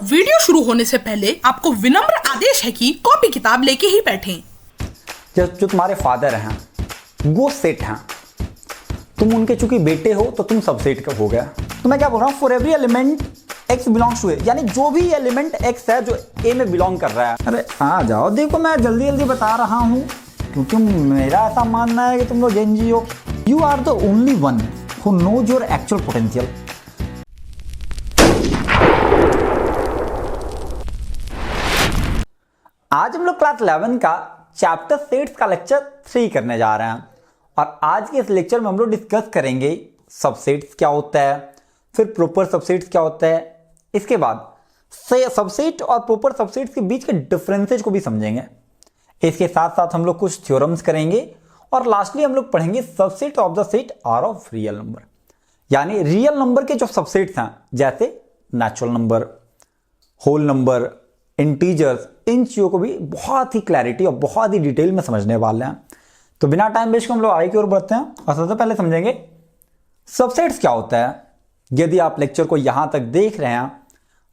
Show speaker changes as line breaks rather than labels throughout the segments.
Video शुरू होने से पहले आपको विनम्र आदेश है कि कॉपी किताब लेके ही बैठें।
जो तुम्हारे फादर हैं वो सेट हैं, तुम उनके चूंकि बेटे हो तो तुम सबसेट हो गया। तो मैं क्या बोल रहा हूँ, for every element x belongs to A, यानी जो भी एलिमेंट एक्स है जो ए में बिलोंग कर रहा है। अरे आ जाओ, देखो मैं जल्दी जल्दी बता रहा हूँ क्योंकि मेरा ऐसा मानना है कि तुम लोग जेन जी हो। You are the only one who knows your actual potential. आज हम लोग क्लास 11 का चैप्टर सेट्स का लेक्चर 3 करने जा रहे हैं और आज के इस लेक्चर में हम लोग डिस्कस करेंगे सबसेट्स क्या होता है, फिर प्रॉपर सबसेट्स क्या होता है, इसके बाद सबसेट और प्रॉपर सबसेट्स के बीच के डिफरेंसेस को भी समझेंगे। इसके साथ साथ हम लोग कुछ थ्योरम्स करेंगे और लास्टली हम लोग पढ़ेंगे subset of the set R of real number, यानी रियल नंबर के जो सबसेट्स हैं जैसे natural number, whole number, integers, इन चीज़ों को भी बहुत ही क्लैरिटी और बहुत ही डिटेल में समझने वाले हैं। तो बिना टाइम वेस्ट को हम लोग आगे की ओर बढ़ते हैं और सबसे पहले समझेंगे सबसेट्स क्या होता है। यदि आप लेक्चर को यहां तक देख रहे हैं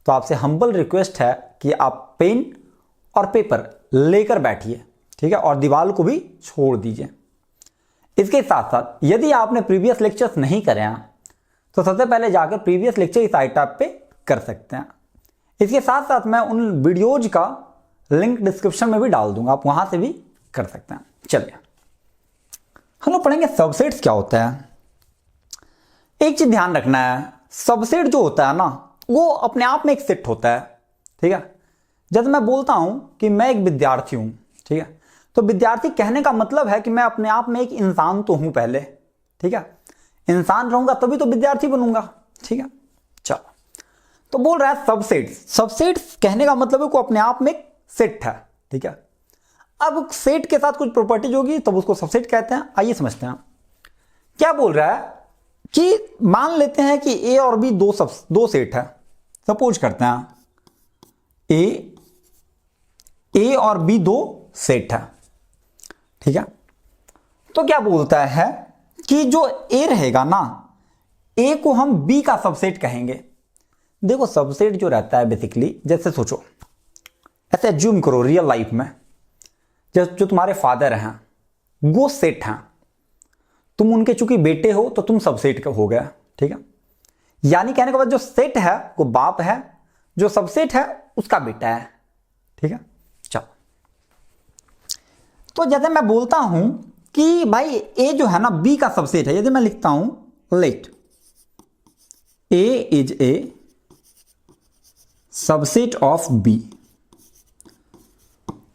तो आपसे हम्बल रिक्वेस्ट है कि आप पेन और पेपर लेकर बैठिए, ठीक है, और दीवार को भी छोड़ दीजिए। इसके साथ साथ यदि आपने प्रीवियस लेक्चर्स नहीं करे हैं तो सबसे पहले जाकर प्रीवियस लेक्चर इस आई टैब पे कर सकते हैं। इसके साथ साथ मैं उन वीडियोज का लिंक डिस्क्रिप्शन में भी डाल दूंगा, आप वहां से भी कर सकते हैं। चलिए हम लोग पढ़ेंगे सबसेट्स क्या होता है। एक चीज ध्यान रखना है, सबसेट जो होता है ना वो अपने आप में एक सेट होता है, ठीक है। जब मैं बोलता हूं कि मैं एक विद्यार्थी हूं, ठीक है, तो विद्यार्थी कहने का मतलब है कि मैं अपने आप में एक इंसान तो हूं पहले, ठीक है। इंसान रहूंगा तभी तो विद्यार्थी बनूंगा, ठीक है। चलो तो बोल रहा है सबसेट्स। सबसेट्स कहने का मतलब है को अपने आप में एक सेट है, ठीक है। अब सेट के साथ कुछ प्रॉपर्टीज होगी तब उसको सबसेट कहते हैं। आइए समझते हैं क्या बोल रहा है कि मान लेते हैं कि ए और बी दो सेट है। सपोज करते हैं ए और बी दो सेट है, ठीक है। तो क्या बोलता है कि जो ए रहेगा ना, ए को हम बी का सबसेट कहेंगे। देखो सबसेट जो रहता है बेसिकली, जैसे सोचो, ऐसे एज्यूम करो रियल लाइफ में जो तुम्हारे फादर हैं वो सेट हैं, तुम उनके चूंकि बेटे हो तो तुम सबसेट हो गया, ठीक है। यानी कहने के बाद जो सेट है वो बाप है, जो सबसेट है उसका बेटा है, ठीक है। चलो तो जैसे मैं बोलता हूं कि भाई ए जो है ना बी का सबसेट है, यदि मैं लिखता हूं let A is a subset of B.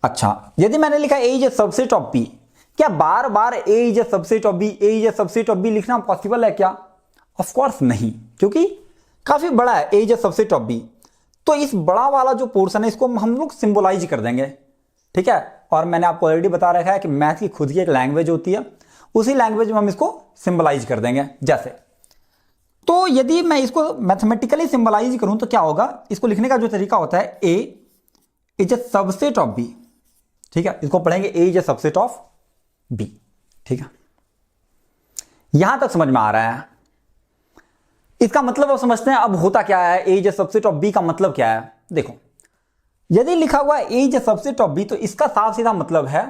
अच्छा, यदि मैंने लिखा A is a subset of B, क्या बार बार A is a subset of B, A is a subset of B लिखना पॉसिबल है क्या? ऑफ कोर्स नहीं, क्योंकि काफी बड़ा है A is a subset of B. तो इस बड़ा वाला जो पोर्शन है इसको हम लोग सिंबलाइज कर देंगे, ठीक है। और मैंने आपको ऑलरेडी बता रखा है कि मैथ की खुद की एक लैंग्वेज होती है, उसी लैंग्वेज में हम इसको सिंबलाइज कर देंगे। जैसे तो यदि मैं इसको मैथमेटिकली सिंबलाइज करूं तो क्या होगा, इसको लिखने का जो तरीका होता है A is a subset of B, ठीक है। इसको पढ़ेंगे A is a subset of B, ठीक है। यहां तक समझ में आ रहा है। इसका मतलब अब समझते हैं अब होता क्या है, A is a subset of B का मतलब क्या है। देखो यदि लिखा हुआ है A is a subset of B तो इसका साफ सीधा मतलब है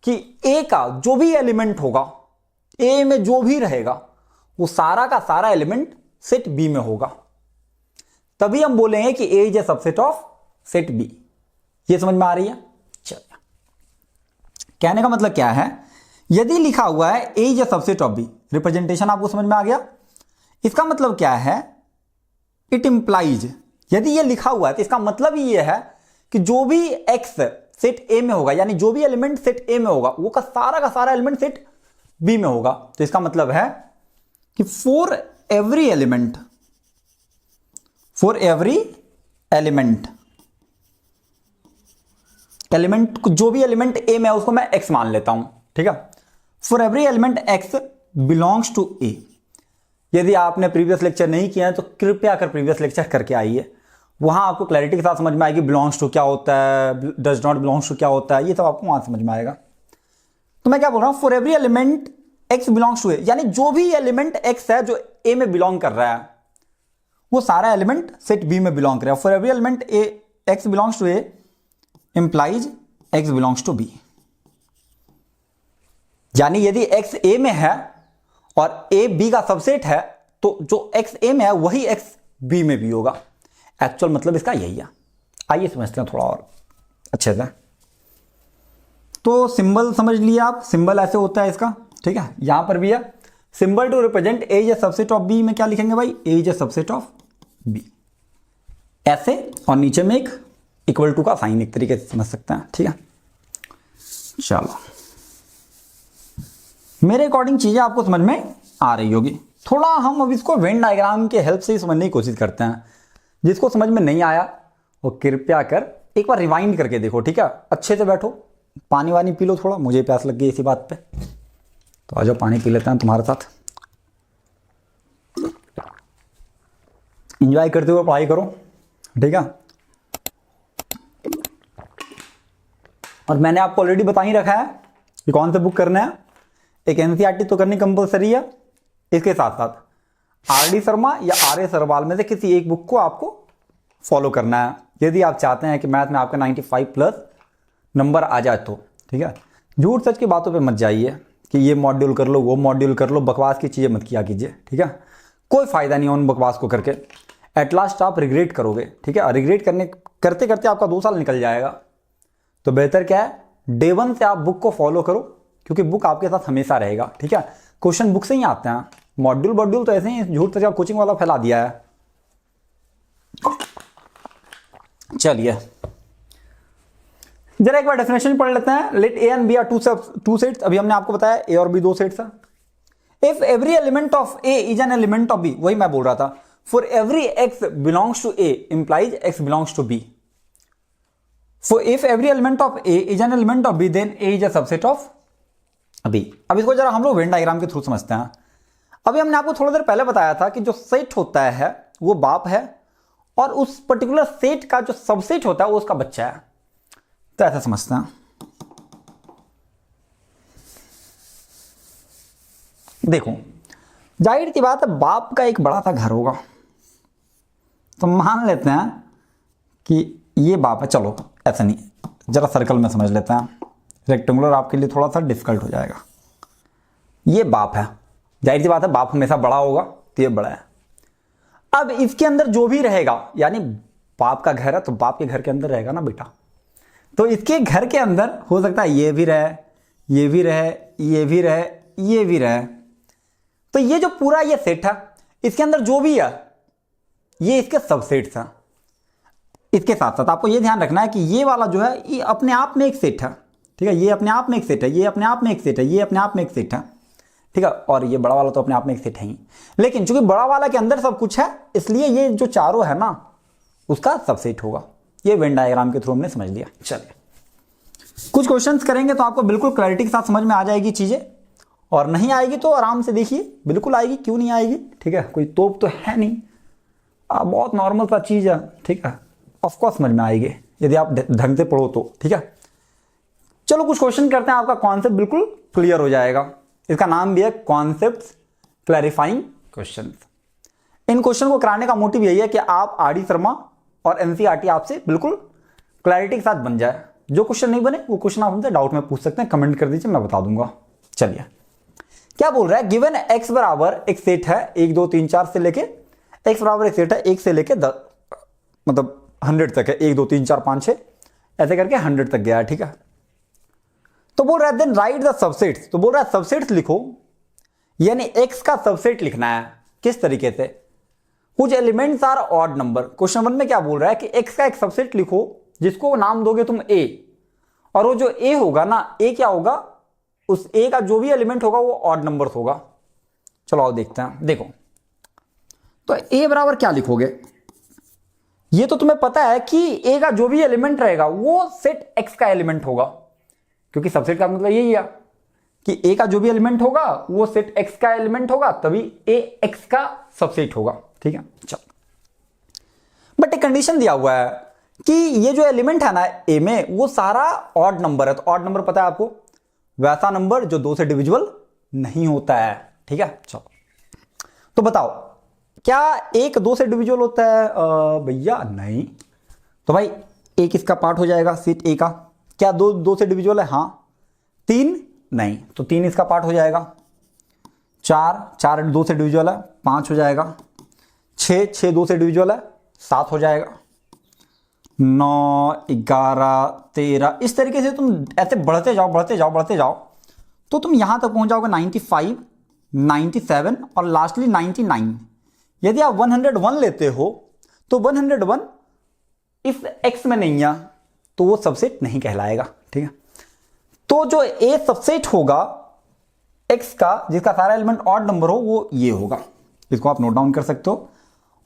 कि ए का जो भी एलिमेंट होगा, ए में जो भी रहेगा वो सारा का सारा एलिमेंट सेट बी में होगा, तभी हम बोलेंगे कि A is a subset of set B. ये समझ में आ रही है? चलिए, कहने का मतलब क्या है, यदि लिखा हुआ है A is a subset of B, representation आपको समझ में आ गया। इसका मतलब क्या है, इट इंप्लाइज, यदि ये लिखा हुआ है तो इसका मतलब ही ये है कि जो भी एक्स सेट ए में होगा, यानी जो भी एलिमेंट सेट ए में होगा वो का सारा एलिमेंट सेट बी में होगा। तो इसका मतलब है कि फॉर एवरी एलिमेंट जो भी एलिमेंट ए में है उसको मैं एक्स मान लेता हूं, ठीक है। For every element x belongs to A. यदि आपने प्रीवियस लेक्चर नहीं किया है तो कृपया कर प्रीवियस लेक्चर करके आइए, वहां आपको क्लैरिटी के साथ समझ में आएगी बिलोंग्स टू क्या होता है, डज नॉट बिलोंग्स टू क्या होता है, ये सब आपको वहां समझ में आएगा। तो मैं क्या बोल रहा हूं, for every element x belongs to A, यानी जो भी एलिमेंट एक्स है जो ए में बिलोंग कर रहा है वो सारा एलिमेंट सेट बी में बिलोंग करे। For every element A X belongs to A implies X belongs to B. यानी यदि एक्स ए में है और ए बी का सबसेट है तो जो एक्स ए में है वही एक्स बी में भी होगा। एक्चुअल मतलब इसका यही है। आइए समझते हैं थोड़ा और अच्छे से। तो सिंबल समझ लिया आप, सिंबल ऐसे होता है इसका, ठीक है। यहां पर भी है symbol to represent A is a subset of B में क्या लिखेंगे भाई, A is a subset of B, ऐसे। और नीचे में एक इक्वल टू का साइन एक तरीके से समझ सकते हैं, ठीक है। चलो मेरे अकॉर्डिंग चीजें आपको समझ में आ रही होगी। थोड़ा हम अब इसको वेन डायग्राम के हेल्प से ही समझने की कोशिश करते हैं। जिसको समझ में नहीं आया वो कृपया कर एक बार रिवाइंड करके देखो, ठीक है। अच्छे से बैठो, पानी वानी पी लो थोड़ा, मुझे प्यास लग गई इसी बात पे, तो आ जाओ पानी पी लेते हैं तुम्हारे साथ। एंजॉय करते हुए पढ़ाई करो, ठीक है। और मैंने आपको ऑलरेडी बता ही रखा है कि कौन से बुक करना है। एक एनसीईआरटी तो करनी कंपलसरी है, इसके साथ साथ आरडी शर्मा या आर ए सरवाल में से किसी एक बुक को आपको फॉलो करना है यदि आप चाहते हैं कि मैथ में आपका 95 प्लस नंबर आ जाए तो, ठीक है। झूठ सच की बातों पे मत जाइए कि ये मॉड्यूल कर लो वो मॉड्यूल कर लो, बकवास की चीज़ें मत किया कीजिए, ठीक है। कोई फायदा नहीं है उन बकवास को करके, एट लास्ट आप रिग्रेट करोगे, ठीक है। रिग्रेट करते करते आपका 2 साल निकल जाएगा। तो बेहतर क्या है, डे 1 से आप बुक को फॉलो करो, क्योंकि बुक आपके साथ हमेशा रहेगा, ठीक है। क्वेश्चन बुक से ही आते हैं, मॉड्यूल तो ऐसे ही झूठ सच कोचिंग वाला फैला दिया है। चलिए जरा एक बार डेफिनेशन पढ़ लेते हैं। Let A and B are two sets. अभी हमने आपको बताया ए और बी 2 सेट्स है। If every element of A is an element of B, वही मैं बोल रहा था, for every X belongs to A implies X belongs to B. For if every element of A is an element of B then A is a subset of B. अब इसको जरा हम लोग वेन डायग्राम के through समझते हैं। अभी हमने आपको थोड़ी देर पहले बताया था कि जो सेट होता है वो बाप है और उस पर्टिकुलर सेट का जो सबसेट होता है वो उसका बच्चा है। तो ऐसा समझते हैं। देखो जाहिर सी बात है बाप का एक बड़ा सा घर होगा, तो मान लेते हैं कि ये बाप है। चलो ऐसा नहीं, जरा सर्कल में समझ लेते हैं, रेक्टेंगुलर आपके लिए थोड़ा सा डिफिकल्ट हो जाएगा। ये बाप है, जाहिर सी बात है बाप हमेशा बड़ा होगा, तो ये बड़ा है। अब इसके अंदर जो भी रहेगा, यानी बाप का घर है तो बाप के घर के अंदर रहेगा ना बेटा, तो इसके घर के अंदर हो सकता है ये भी रहे, ये भी रहे, ये भी रहे, ये भी रहे। तो ये जो पूरा ये सेट है इसके अंदर जो भी है ये इसके सबसेट्स हैं। इसके साथ साथ आपको ये ध्यान रखना है कि ये वाला जो है ये अपने आप में एक सेट है, ठीक है। ये अपने आप में एक सेट है, ये अपने आप में एक सेट है, ये अपने आप में एक सेट है, ठीक है। और ये बड़ा वाला तो अपने आप में एक सेट है ही, लेकिन चूंकि बड़ा वाला के अंदर सब कुछ है इसलिए ये जो चारों है ना उसका सबसेट होगा। ये वेन डायग्राम के थ्रू हमने समझ लिया। चलिए कुछ क्वेश्चंस करेंगे तो आपको बिल्कुल क्लैरिटी के साथ समझ में आ जाएगी चीजें, और नहीं आएगी तो आराम से देखिए, बिल्कुल आएगी, क्यों नहीं आएगी, ठीक है। कोई तोप तो है नहीं, बहुत नॉर्मल सा चीज है, ठीक है। ऑफकोर्स समझ में आएगी यदि आप ढंग से पढ़ो तो, ठीक है। चलो कुछ क्वेश्चन करते हैं, आपका कॉन्सेप्ट बिल्कुल क्लियर हो जाएगा। इसका नाम भी है कॉन्सेप्ट क्लैरिफाइंग क्वेश्चन। इन क्वेश्चन को कराने का मोटिव यही है कि आप आरडी शर्मा और एनसीईआरटी आपसे बिल्कुल क्लैरिटी के साथ बन जाए। जो क्वेश्चन नहीं बने वो क्वेश्चन आप हमसे डाउट में पूछ सकते हैं, कमेंट कर दीजिए, मैं बता दूंगा। चलिए क्या बोल रहा है, गिवन एक्स बराबर एक सेट है 1 2 3 4 से लेके, एक्स बराबर एक सेट है 1 से लेके 10 मतलब 100 तक है, 1 2 3 4 5 6 ऐसे करके 100 तक गया है, ठीक है। तो बोल रहा है देन राइट द सबसेट्स। तो बोल रहा है सबसेट्स लिखो, यानी एक्स का सबसेट लिखना है। किस तरीके से, कुछ elements are odd number. Question 1 में क्या बोल रहा है कि एक्स का एक सबसेट लिखो जिसको नाम दोगे तुम ए, और वो जो ए होगा ना, ए क्या होगा, उस ए का जो भी एलिमेंट होगा वो ऑड नंबर होगा। चलो आओ देखते हैं। देखो तो ए बराबर क्या लिखोगे, ये तो तुम्हें पता है कि ए का जो भी एलिमेंट रहेगा वो सेट एक्स का एलिमेंट होगा, क्योंकि सबसेट का मतलब यही है कि ए का जो भी एलिमेंट होगा वो सेट एक्स का एलिमेंट होगा, तभी ए एक्स का सबसेट होगा, ठीक है। चलो बट एक कंडीशन दिया हुआ है कि ये जो एलिमेंट है ना ए में वो सारा ऑड नंबर है। तो ऑड नंबर पता है आपको, वैसा नंबर जो 2 से डिविजिबल नहीं होता है, ठीक है। चलो तो बताओ क्या एक दो से डिविजुअल होता है भैया? नहीं। तो भाई एक इसका पार्ट हो जाएगा सेट ए का। क्या दो दो से डिविजुअल है? हाँ। तीन? नहीं। तो तीन इसका पार्ट हो जाएगा। चार, चार दो से डिविजुअल है, पांच हो जाएगा। छः, छः दो से डिविजुअल है, सात हो जाएगा। 9, 11, 13, इस तरीके से तुम ऐसे बढ़ते जाओ बढ़ते जाओ बढ़ते जाओ तो तुम यहां तक पहुंच जाओगे 95, 97 और लास्टली 99। यदि आप 101 लेते हो तो 101 इस x में नहीं है तो वो सबसेट नहीं कहलाएगा। ठीक है, तो जो ए सबसेट होगा x का जिसका सारा एलिमेंट ऑड नंबर हो वो ये होगा। इसको आप नोट डाउन कर सकते हो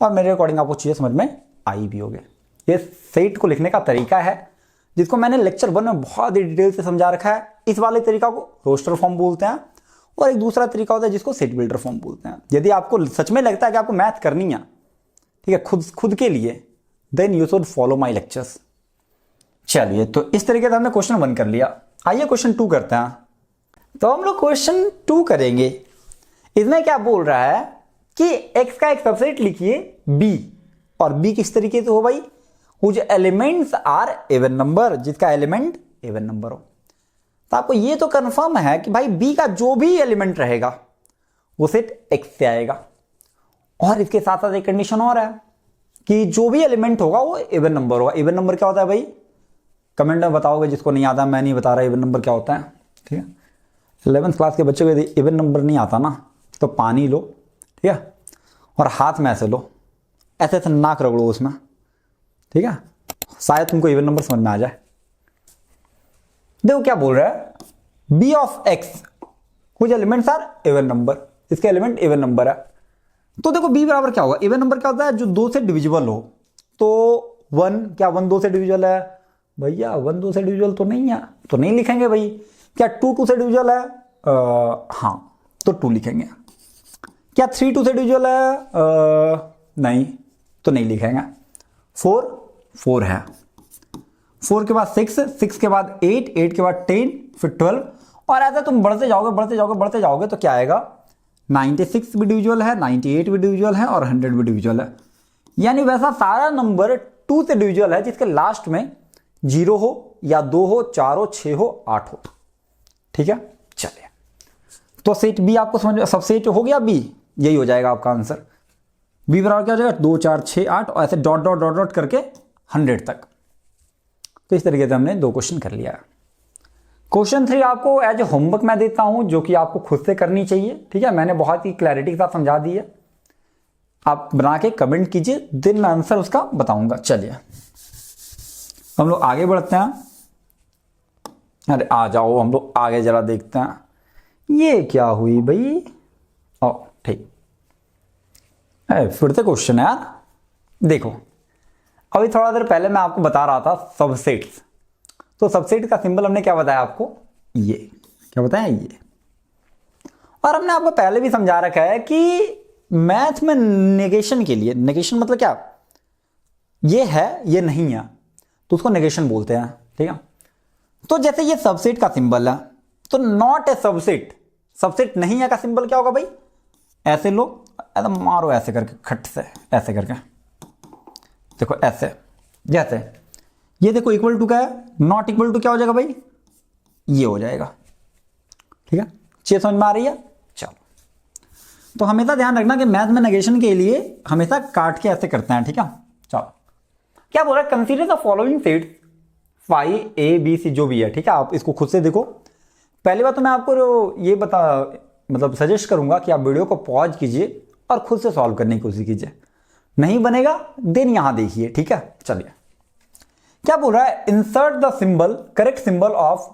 और मेरे अकॉर्डिंग आपको चीजें समझ में आई भी होगी। ये सेट को लिखने का तरीका है जिसको मैंने लेक्चर 1 में बहुत ही डिटेल से समझा रखा है। इस वाले तरीका को रोस्टर फॉर्म बोलते हैं और एक दूसरा तरीका होता है जिसको सेट बिल्डर फॉर्म बोलते हैं। यदि आपको सच में लगता है कि आपको मैथ करनी है, ठीक है, खुद के लिए, then you should follow my lectures. चलिए, तो इस तरीके से हमने क्वेश्चन 1 कर लिया। आइए क्वेश्चन 2 करते हैं। तो हम लोग क्वेश्चन 2 करेंगे। इसमें क्या बोल रहा है कि x का एक सबसेट लिखिए b, और b किस तरीके से हो भाई? which elements are even number, जिसका एलिमेंट even नंबर हो। तो आपको ये तो कंफर्म है कि भाई b का जो भी एलिमेंट रहेगा वो सेट x से आएगा। और इसके साथ साथ एक कंडीशन और है कि जो भी एलिमेंट होगा वो इवन नंबर होगा। इवन नंबर क्या होता है भाई? कमेंट में बताओगे जिसको नहीं आता, मैं नहीं बता रहा इवन नंबर क्या होता है। ठीक है, 11th क्लास के बच्चों को यदि इवन नंबर नहीं आता ना तो पानी लो, ठीक है, और हाथ में ऐसे लो, ऐसे ऐसे नाक रगड़ो उसमें, ठीक है, शायद तुमको इवन नंबर समझ में आ जाए। देखो क्या बोल रहा है, b ऑफ x कुछ एलिमेंट्स आर इवन नंबर, इसके एलिमेंट इवन नंबर है। तो देखो b बराबर क्या होगा? इवन नंबर क्या होता है? जो दो से डिविजिबल हो। तो 1, क्या 1 2 से डिविजिबल है? भैया 1 2 से डिविजिबल तो नहीं है, तो नहीं लिखेंगे भाई। क्या 2 2 से डिविजिबल है? हाँ, तो 2 लिखेंगे। क्या 3 2 से डिविजिबल है? नहीं, तो नहीं लिखेंगे। 4 4 है। 4 के बाद 6, 6 के बाद 8, 8 के बाद 10, फिर 12, और ऐसे तुम बढ़ते जाओगे बढ़ते जाओगे बढ़ते जाओगे तो क्या आएगा? 96 भी डिविजिबल है, 98 भी डिविजिबल है और 100 भी डिविजिबल है। यानी वैसा सारा नंबर 2 से डिविजिबल है जिसके लास्ट में 0 हो या 2 हो, 4 हो, 6 हो, 8 हो। ठीक है, चलिए, तो सेट बी आपको समझ, सबसेट हो गया बी, यही हो जाएगा आपका आंसर। बी बराबर क्या हो जाएगा? 2 4 6 8 और ऐसे डॉट डॉट डॉट डॉट करके 100 तक। तो इस तरीके से हमने 2 क्वेश्चन कर लिया। क्वेश्चन 3 आपको एज ए होमवर्क मैं देता हूं जो कि आपको खुद से करनी चाहिए। ठीक है, मैंने बहुत ही क्लैरिटी के साथ समझा दी है, आप बना के कमेंट कीजिए, दिन मैं आंसर उसका बताऊंगा। चलिए हम लोग आगे बढ़ते हैं। अरे आ जाओ, हम लोग आगे जरा देखते हैं ये क्या हुई भाई। ओ ठीक, फिर से क्वेश्चन है यार। देखो, अभी थोड़ा देर पहले मैं आपको बता रहा था सबसेट्स। तो सबसेट का सिंबल हमने क्या बताया आपको? ये क्या बताया? ये। और हमने आपको पहले भी समझा रखा है कि मैथ में नेगेशन के लिए, नेगेशन मतलब क्या? ये है, ये नहीं है, तो उसको नेगेशन बोलते हैं। ठीक है, तो जैसे ये सबसेट का सिंबल है, तो नॉट ए सबसेट, सबसेट नहीं है का सिंबल क्या होगा भाई? ऐसे लो, ऐसे मारो, ऐसे करके खट से, ऐसे करके देखो, ऐसे जैसे ये देखो, इक्वल टू क्या है? नॉट इक्वल टू क्या हो जाएगा भाई? ये हो जाएगा। ठीक है, चीज समझ में आ रही है? चलो, तो हमेशा ध्यान रखना कि मैथ में नेगेशन के लिए हमेशा काट के ऐसे करते हैं। ठीक है, चलो क्या बोल रहा है? Consider the following sets 5 A B C जो भी है। ठीक है, आप इसको खुद से देखो। पहली बात तो मैं आपको ये मतलब सजेस्ट करूंगा कि आप वीडियो को पॉज कीजिए और खुद से सॉल्व करने की कोशिश कीजिए। नहीं बनेगा देन यहां देखिए। ठीक है, चलिए क्या बोल रहा है? Insert the symbol, correct symbol of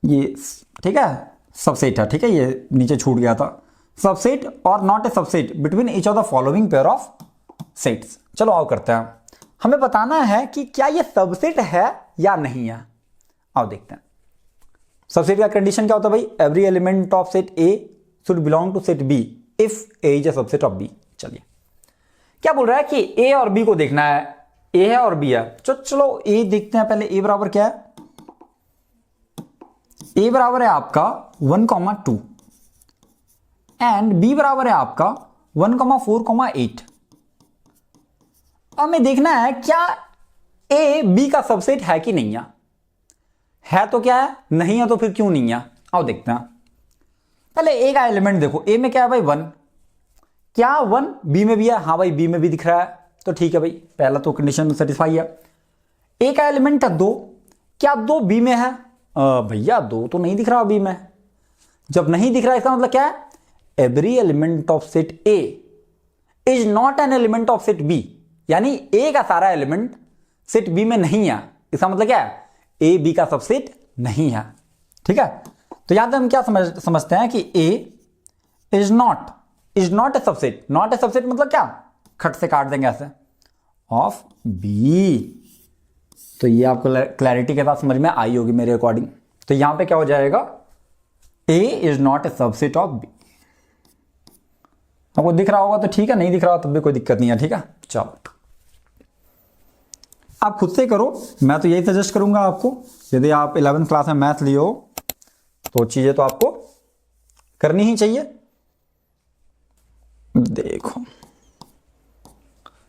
ये, ठीक है, सबसेट है। ठीक है, ये नीचे छूट गया था। सबसेट और not a subset between each of the following pair of sets. चलो आओ करते हैं। हमें बताना है कि क्या ये सबसेट है या नहीं है। आओ देखते हैं। सबसेट का कंडीशन क्या होता है भाई? Every element of set A should belong to set B if A is a subset of B. चलिए क्या बोल रहा है कि ए और बी को देखना है। ए है और बी है, चलो ए देखते हैं पहले। ए बराबर क्या है? ए बराबर है आपका 1, 2 एंड बी बराबर है आपका 1,4,8। अब हमें देखना है क्या ए बी का सबसेट है कि नहीं है तो क्या है, नहीं है तो फिर क्यों नहीं है। आओ देखते हैं। पहले ए का एलिमेंट देखो, ए में क्या है भाई 1, क्या 1 बी में भी है, हाँ भाई बी में भी दिख रहा है, तो ठीक है भाई, पहला तो कंडीशन सेटिस्फाई है। ए का एलिमेंट है 2, क्या 2 बी में है, भैया 2 तो नहीं दिख रहा बी में। जब नहीं दिख रहा इसका मतलब क्या है, every element of set A is not an element of set B, यानी ए का सारा एलिमेंट सेट बी में नहीं है। इसका मतलब क्या है, ए बी का सबसेट नहीं है। ठीक है, तो यहां से हम क्या समझते हैं कि A is not a subset. Not a subset मतलब क्या, खट से काट देंगे ऐसे, ऑफ बी। तो ये आपको क्लैरिटी के साथ समझ में आई होगी मेरे अकॉर्डिंग। तो यहां पे क्या हो जाएगा, A is not a subset of B. आपको दिख रहा होगा तो ठीक है, नहीं दिख रहा तब भी कोई दिक्कत नहीं है। ठीक है, चलो आप खुद से करो, मैं तो यही सजेस्ट करूंगा आपको। यदि आप 11th क्लास में मैथ लिए हो तो चीजें तो आपको करनी ही चाहिए। देखो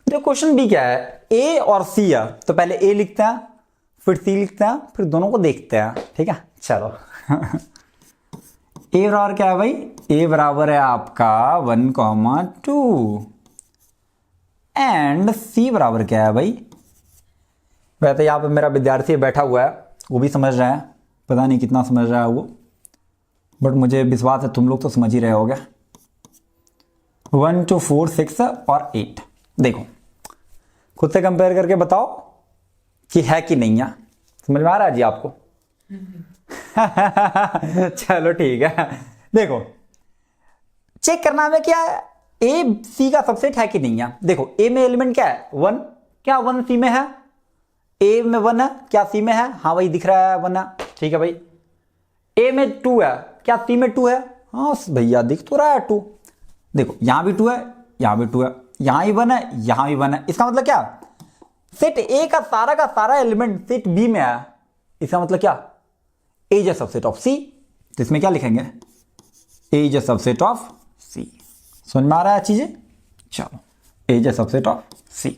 क्वेश्चन बी क्या है, ए और सी है, तो पहले ए लिखते हैं फिर सी लिखते हैं फिर दोनों को देखते हैं। ठीक है, चलो ए बराबर क्या है भाई, ए बराबर है आपका 1,2 एंड सी बराबर क्या है भाई। वैसे यहाँ पे मेरा विद्यार्थी बैठा हुआ है, वो भी समझ रहा है, पता नहीं कितना समझ रहा है वो, बट मुझे विश्वास है तुम लोग तो समझ ही रहे होगे। 1, 2, 4, 6 और 8। देखो खुद से कंपेयर करके बताओ कि है कि नहीं है। समझ में आ रहा है जी आपको? चलो ठीक है, देखो चेक करना है क्या है, ए सी का सबसेट है कि नहीं है। देखो ए में एलिमेंट क्या है 1, क्या 1 सी में है, ए में 1 है, क्या सी में है, हाँ भाई दिख रहा है 1 है। ठीक है भाई, ए में 2 है, क्या सी में 2 है, हाँ भैया दिख तो रहा है 2। देखो यहां भी 2 है, यहां भी 2 है, यहां ही 1 है, यहां भी 1 है। इसका मतलब क्या, सेट ए का सारा एलिमेंट सेट बी में है। इसका मतलब क्या, A is a subset of C. तो इसमें क्या लिखेंगे, A is a subset of C. समझ में आ रहा है चीजें? चलो, A is a subset of C.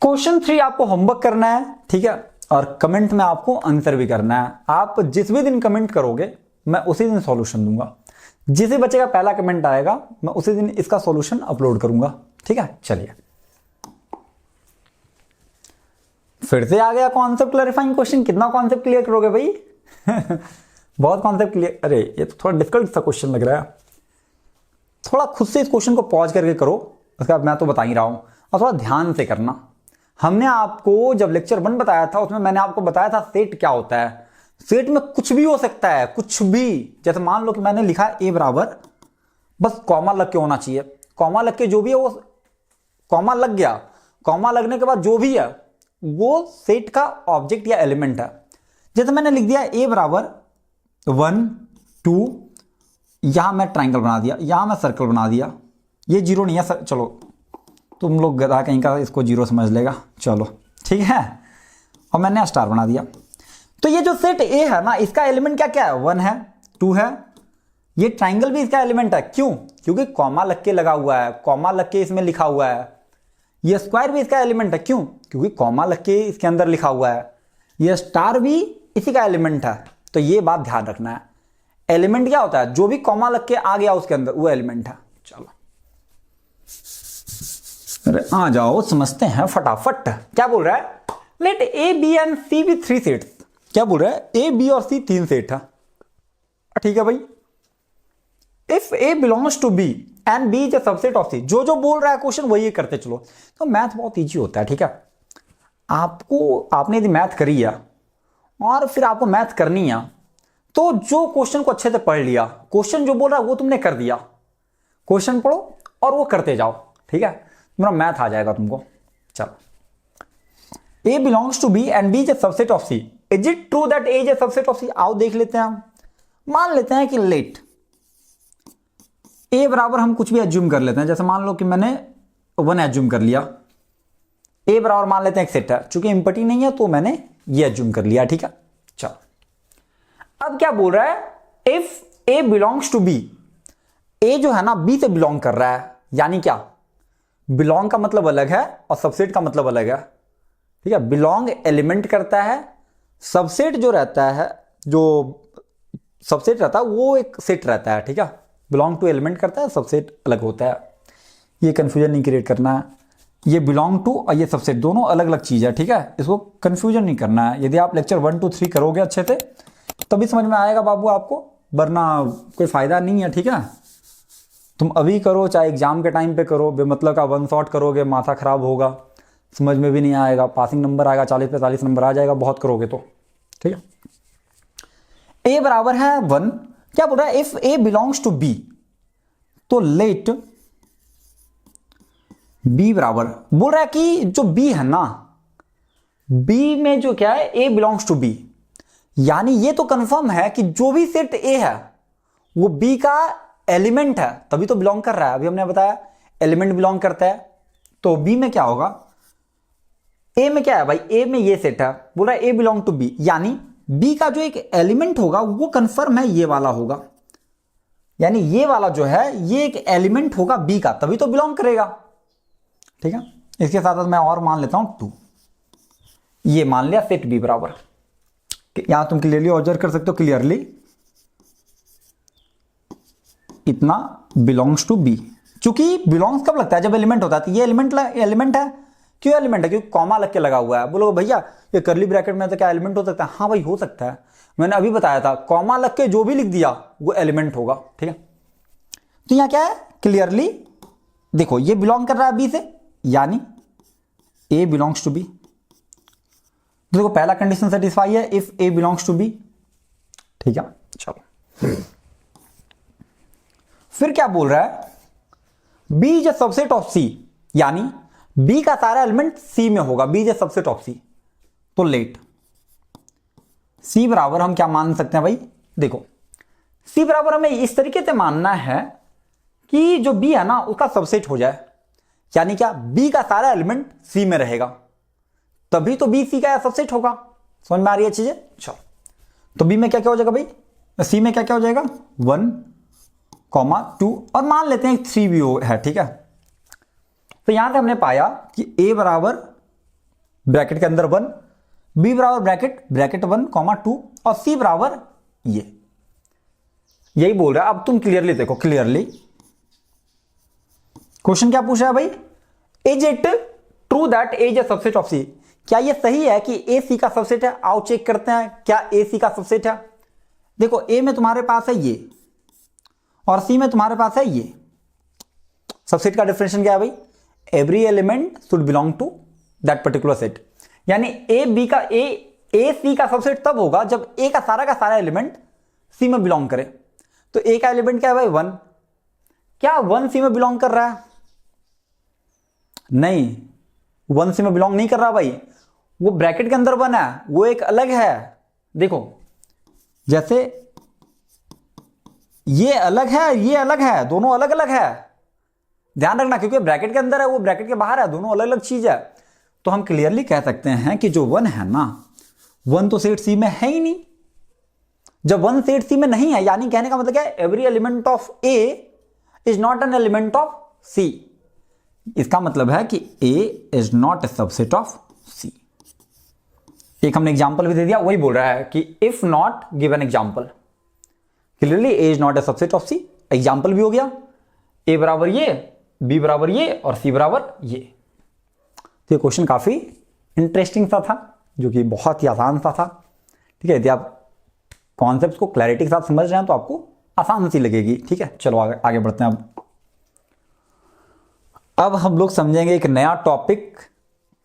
Question 3 आपको होमवर्क करना है, ठीक है, और कमेंट में आपको आंसर भी करना है। आप जिस भी दिन कमेंट करोगे मैं उसी दिन सॉल्यूशन दूंगा। जिस बच्चे का पहला कमेंट आएगा मैं उसी दिन इसका सॉल्यूशन अपलोड करूंगा। ठीक है, चलिए फिर से आ गया कॉन्सेप्ट क्लैरिफाइंग क्वेश्चन। कितना कॉन्सेप्ट क्लियर करोगे भाई? बहुत कॉन्सेप्ट क्लियर। अरे ये तो थोड़ा डिफिकल्ट सा क्वेश्चन लग रहा है, थोड़ा खुद से इस क्वेश्चन को पॉज करके करो। उसके बाद मैं तो बता ही रहा हूं, और थोड़ा ध्यान से करना। हमने आपको जब लेक्चर 1 बताया था उसमें मैंने आपको बताया था सेट क्या होता है। सेट में कुछ भी हो सकता है, कुछ भी। जैसे मान लो कि मैंने लिखा ए बराबर, बस कॉमा लग के होना चाहिए। कॉमा लग के जो भी है वो कॉमा लग गया, कॉमा लगने के बाद जो भी है वो सेट का ऑब्जेक्ट या एलिमेंट है। जैसे मैंने लिख दिया ए बराबर 1, 2, यहां मैं ट्राइंगल बना दिया, यहां मैं सर्कल बना दिया। ये जीरो नहीं है, चलो तुम लोग गधा कहीं का इसको जीरो समझ लेगा, चलो ठीक है। और मैंने स्टार बना दिया। तो ये जो सेट ए है ना, इसका एलिमेंट क्या क्या है, 1 है, 2 है। ये ट्राइंगल भी इसका एलिमेंट है, क्यों? क्योंकि कॉमा लग के लगा हुआ है, कॉमा लग के इसमें लिखा हुआ है। ये स्क्वायर भी इसका एलिमेंट है, क्यों? क्योंकि कॉमा लग के इसके अंदर लिखा हुआ है। ये स्टार भी इसी का एलिमेंट है। तो ये बात ध्यान रखना है, एलिमेंट क्या होता है, जो भी कॉमा लग के आ गया उसके अंदर वो एलिमेंट है। चलो अरे आ जाओ समझते हैं फटाफट। क्या बोल रहा है, let A B and C be 3 sets. क्या बोल रहा है, ए बी और सी 3 सेट है। ठीक है भाई, if A belongs to B and B is a subset of C. जो जो बोल रहा है क्वेश्चन वही करते चलो। तो मैथ बहुत इजी होता है, ठीक है। आपने यदि मैथ करी है और फिर आपको मैथ करनी है तो जो क्वेश्चन को अच्छे से पढ़ लिया, क्वेश्चन जो बोल रहा है वो तुमने कर दिया, क्वेश्चन पढ़ो और वो करते जाओ, ठीक है, तुम्हारा मैथ आ जाएगा तुमको। चलो, A belongs to B and B is a subset of C. Is it true that A is a subset of C? आओ देख लेते हैं हम। मान लेते हैं कि लेट ए बराबर हम कुछ भी एज्यूम कर लेते हैं। जैसे मान लो कि मैंने 1 एज्यूम कर लिया, ए बराबर मान लेते हैं एक सेट है। चूंकि इंपटी नहीं है तो मैंने ये एज्यूम कर लिया, ठीक है। चलो, अब क्या बोल रहा है, if A belongs to B A जो है ना बी से बिलोंग कर रहा है, यानी क्या, बिलोंग का मतलब अलग है और सबसेट का मतलब अलग है, ठीक है। बिलोंग एलिमेंट करता है, सबसेट जो रहता है, जो सबसेट रहता है वो एक सेट रहता है, ठीक है। बिलोंग टू एलिमेंट करता है, सबसेट अलग होता है, ये कंफ्यूजन नहीं क्रिएट करना है। ये बिलोंग टू और ये सबसेट दोनों अलग अलग चीज है, ठीक है, इसको कंफ्यूजन नहीं करना है। यदि आप लेक्चर 1 2 3 करोगे अच्छे से तभी समझ में आएगा बाबू आपको, वरना कोई फायदा नहीं है, ठीक है। तुम अभी करो चाहे एग्जाम के टाइम पे करो, बेमतलब का वन शॉट करोगे माथा खराब होगा, समझ में भी नहीं आएगा, पासिंग नंबर आएगा 40-45 नंबर आ जाएगा बहुत करोगे तो, ठीक है। ए बराबर है 1, क्या बोल रहा है, if A belongs to B तो लेट बी बराबर, बोल रहा है कि जो बी है ना, बी में जो क्या है, ए बिलोंग्स टू बी, यानी ये तो कंफर्म है कि जो भी सेट ए है वो बी का एलिमेंट है, तभी तो बिलोंग कर रहा है। अभी हमने बताया एलिमेंट बिलोंग करता है, तो बी में क्या होगा, ए में क्या है भाई, ए में ये सेट है, बोल रहा है ए बिलोंग टू बी, यानी बी का जो एक एलिमेंट होगा वो कंफर्म है ये वाला होगा, यानी ये वाला जो है ये एक एलिमेंट होगा बी का, तभी तो बिलोंग करेगा, ठीक है। इसके साथ मैं और मान लेता हूं 2, ये मान लिया सेट बी बराबर, यहां तुम क्लियरली ऑब्जर्व कर सकते हो, क्लियरली इतना बिलोंग्स टू बी, क्योंकि बिलोंग्स कब लगता है, जब एलिमेंट होता है, तो ये एलिमेंट है, क्यों एलिमेंट है, क्योंकि कॉमा लग के लगा हुआ है। बोलो भैया ये करली ब्रैकेट में तो क्या एलिमेंट हो सकता है, हाँ भाई हो सकता है, मैंने अभी बताया था कॉमा लग के जो भी लिख दिया वो एलिमेंट होगा, ठीक है। तो यहां क्या है, क्लियरली देखो ये बिलोंग कर रहा है बी से, यानी ए बिलोंग्स टू बी, देखो पहला कंडीशन सेटिस्फाई है, if A belongs to B, ठीक है। चलो फिर क्या बोल रहा है, B is a subset of C, यानी बी का सारा एलिमेंट सी में होगा, B is a subset of C, तो लेट सी बराबर हम क्या मान सकते हैं भाई, देखो सी बराबर हमें इस तरीके से मानना है कि जो बी है ना उसका सबसेट हो जाए, यानी क्या, बी का सारा एलिमेंट सी में रहेगा, तभी तो बी सी का सबसेट होगा। समझ में आ रही है चीजें, चलो तो बी में क्या क्या हो जाएगा भाई, सी में क्या क्या हो जाएगा 1, 2 और मान लेते हैं 3 भी है, ठीक है। तो यहां से हमने पाया कि ए बराबर ब्रैकेट के अंदर 1, बी बराबर ब्रैकेट 1, 2 और सी बराबर ये, यही बोल रहा है। अब तुम क्लियरली देखो, क्लियरली क्वेश्चन क्या पूछा है भाई, is it true that A is a subset of C, क्या ये सही है कि ए सी का सबसेट है, आओ चेक करते हैं क्या ए सी का सबसेट है। देखो ए में तुम्हारे पास है ये और सी में तुम्हारे पास है ये, सबसेट का डिफिनेशन क्या है भाई, every element should belong to that particular set, यानी ए सी का सबसेट तब होगा जब ए का सारा एलिमेंट सी में बिलोंग करे। तो ए का एलिमेंट क्या है भाई 1, क्या 1 सी में बिलोंग कर रहा है, नहीं 1 सी में बिलोंग नहीं कर रहा भाई, वो ब्रैकेट के अंदर 1 है, वो एक अलग है। देखो जैसे ये अलग है, ये अलग है, दोनों अलग अलग है, ध्यान रखना, क्योंकि ब्रैकेट के अंदर है वो ब्रैकेट के बाहर है, दोनों अलग अलग चीज है। तो हम क्लियरली कह सकते हैं कि जो 1 है ना, 1 तो सेट सी में है ही नहीं, जब 1 सेट सी में नहीं है, यानी कहने का मतलब क्या है, every element of A is not an element of C, इसका मतलब है कि A is not a subset of C. एक हमने एग्जांपल भी दे दिया, वही बोल रहा है कि if not give an example, clearly A is not a subset of C, example भी हो गया, ए बराबर ये, बी बराबर ये और सी बराबर ये। तो ये क्वेश्चन काफी इंटरेस्टिंग सा था, जो कि बहुत ही आसान सा था, ठीक है। यदि आप कॉन्सेप्ट को क्लैरिटी के साथ समझ रहे हैं तो आपको आसान सी लगेगी, ठीक है। चलो आगे बढ़ते हैं। अब हम लोग समझेंगे एक नया टॉपिक।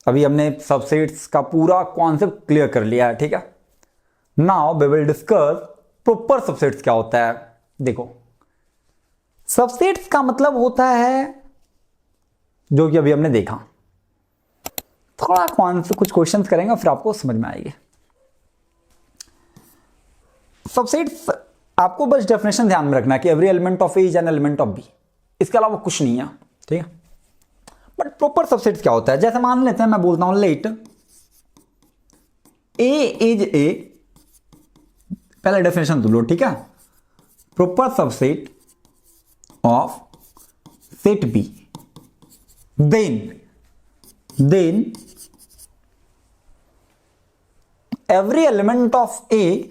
अभी हमने सबसेट्स का पूरा कॉन्सेप्ट क्लियर कर लिया है, ठीक है। Now we will discuss proper subsets क्या होता है। देखो सबसेट्स का मतलब होता है, जो कि अभी हमने देखा, थोड़ा कुछ क्वेश्चंस करेंगे फिर आपको समझ में आएगी। सबसेट्स आपको बस डेफिनेशन ध्यान में रखना है कि every element of A is an element of B, इसके अलावा कुछ नहीं है, ठीक है। बट प्रॉपर सबसेट्स क्या होता है, जैसे मान लेते हैं मैं बोलता हूं लेट ए इज ए, पहले डेफिनेशन तो लो, ठीक है। Proper subset of set B, then every element of A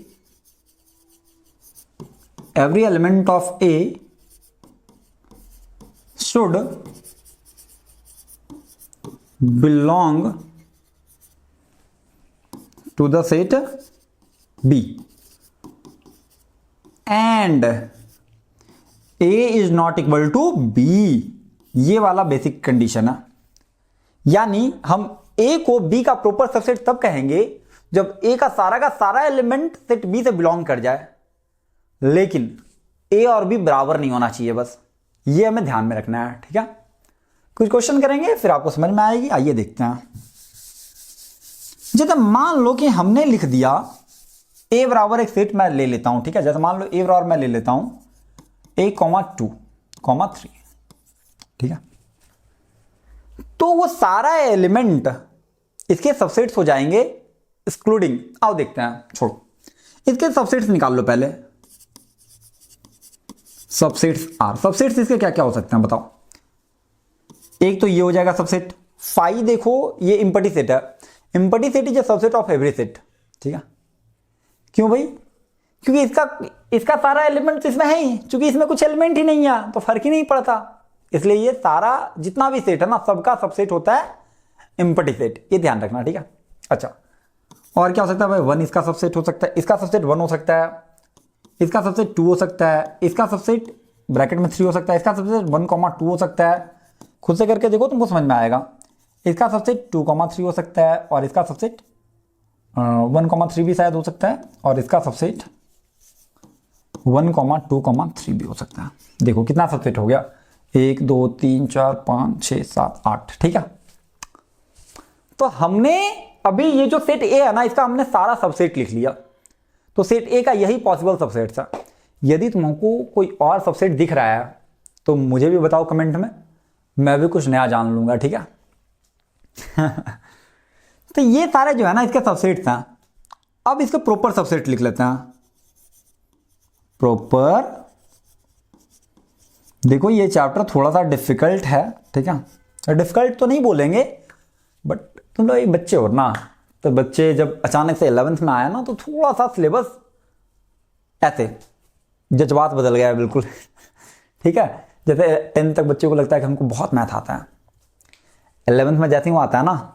should belong to the set B and A is not equal to B। ये वाला बेसिक कंडीशन है, यानी हम A को B का प्रॉपर सबसेट तब कहेंगे जब A का सारा एलिमेंट सेट B से बिलोंग कर जाए, लेकिन A और B बराबर नहीं होना चाहिए। बस ये हमें ध्यान में रखना है, ठीक है। कुछ क्वेश्चन करेंगे फिर आपको समझ में आएगी। आइए देखते हैं। जैसे मान लो कि हमने लिख दिया A बराबर एक सेट मैं ले लेता हूं, ठीक है। जैसे मान लो A बराबर मैं ले लेता हूं A, 2, 3, ठीक है। तो वो सारा एलिमेंट इसके सबसेट्स हो जाएंगे एक्सक्लूडिंग, आओ देखते हैं, छोड़ो इसके सबसेट्स निकाल लो पहले। सबसेट्स आर, सबसेट्स इसके क्या क्या हो सकते हैं बताओ। एक तो ये हो जाएगा सबसेट फाई, देखो ये इम्पटी सेट है, empty set is subset of every set, ठीक है। क्यों भाई? क्योंकि इसका सारा एलिमेंट इसमें है ही, क्योंकि इसमें कुछ एलिमेंट ही नहीं है तो फर्क ही नहीं पड़ता, इसलिए ये सारा जितना भी सेट है ना सबका सबसेट होता है इम्पटी सेट, ये ध्यान रखना, ठीक है। अच्छा, और क्या हो सकता है भाई? 1 इसका सबसेट हो सकता है, इसका सबसेट 1 हो सकता है, इसका सबसेट 2 हो सकता है, इसका सबसेट ब्रैकेट में 3 हो सकता है, इसका सबसेट 1, 2 हो सकता है। खुद से करके देखो तुमको समझ में आएगा। इसका सबसेट 2, 3 हो सकता है और इसका सबसेट 1, 3 भी शायद हो सकता है और इसका सबसेट 1, 2, 3 भी हो सकता है। देखो कितना सबसेट हो गया, 1, 2, 3, 4, 5, 6, 7, 8, ठीक है। तो हमने अभी ये जो सेट ए है ना इसका हमने सारा सबसेट लिख लिया, तो सेट ए का यही पॉसिबल सबसेट था। यदि तुमको कोई और सबसेट दिख रहा है तो मुझे भी बताओ कमेंट में, मैं भी कुछ नया जान लूंगा, ठीक है। तो ये सारे जो है ना इसके सबसेट्स हैं। अब इसके प्रॉपर सबसेट लिख लेते हैं। प्रॉपर, देखो ये चैप्टर थोड़ा सा डिफिकल्ट है, ठीक है। डिफिकल्ट तो नहीं बोलेंगे, बट तुम लोग बच्चे हो ना, तो बच्चे जब अचानक से 11th में आया ना तो थोड़ा सा सिलेबस ऐसे जज्बात बदल गया है बिल्कुल, ठीक है। जैसे 10th तक बच्चे को लगता है कि हमको बहुत मैथ आता है, 11th में जैसे ही वो आता है ना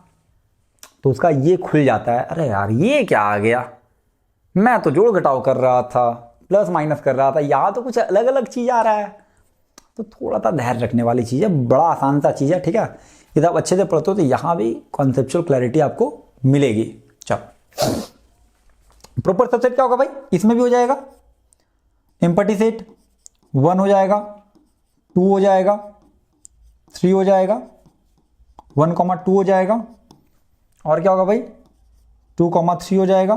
तो उसका ये खुल जाता है, अरे यार ये क्या आ गया, मैं तो जोड़ घटाव कर रहा था, प्लस माइनस कर रहा था, यहाँ तो कुछ अलग अलग चीज आ रहा है। तो थोड़ा सा धैर्य रखने वाली चीज है, बड़ा आसान सा चीज है, ठीक है। यदि आप अच्छे से पढ़ते हो तो यहाँ भी कॉन्सेप्चुअल क्लैरिटी आपको मिलेगी। चलो, प्रॉपर सबसेट क्या होगा भाई? इसमें भी हो जाएगा इम्पटी सेट, 1 हो जाएगा, 2 हो जाएगा, 3 हो जाएगा, 1, 2 हो जाएगा, और क्या होगा भाई? 2, 3 हो जाएगा,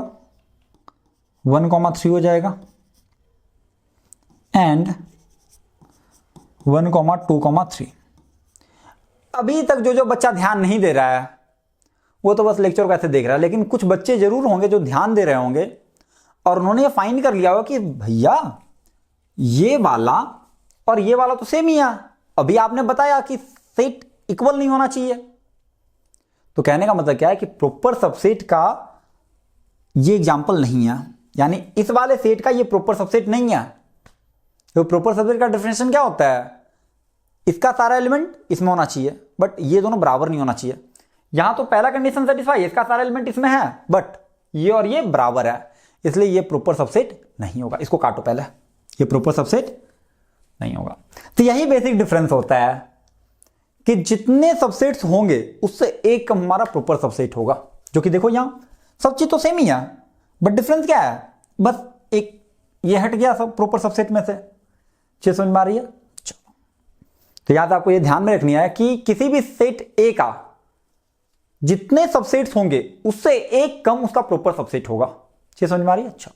1, 3 हो जाएगा, एंड 1, 2, 3। अभी तक जो बच्चा ध्यान नहीं दे रहा है वो तो बस लेक्चर को ऐसे देख रहा है, लेकिन कुछ बच्चे जरूर होंगे जो ध्यान दे रहे होंगे और उन्होंने ये फाइंड कर लिया होगा कि भैया ये वाला और ये वाला तो सेम ही है। अभी आपने बताया कि सेट इक्वल नहीं होना चाहिए, तो कहने का मतलब क्या है कि प्रॉपर सबसेट का ये एग्जांपल नहीं है, यानी इस वाले सेट का ये प्रॉपर सबसेट नहीं है। तो प्रॉपर सबसेट का डेफिनेशन क्या होता है? इसका सारा एलिमेंट इसमें होना चाहिए बट ये दोनों बराबर नहीं होना चाहिए। यहां तो पहला कंडीशन सेटिस्फाई, इसका सारा एलिमेंट इसमें है बट ये और ये बराबर है, इसलिए ये प्रॉपर सबसेट नहीं होगा। इसको काटो पहले, ये प्रॉपर सबसेट नहीं होगा। तो यही बेसिक डिफरेंस होता है कि जितने सबसेट्स होंगे उससे एक कम हमारा प्रॉपर सबसेट होगा, जो कि देखो यहां सब चीज तो सेम ही है बट डिफरेंस क्या है? बस एक ये हट गया सब प्रॉपर सबसेट में से। चीज समझ में आ रही है? चलो, तो याद आपको ये ध्यान में रखनी है कि किसी भी सेट ए का जितने सबसेट्स होंगे उससे एक कम उसका प्रॉपर सबसेट होगा। चीज समझ में आ रही है? अच्छा,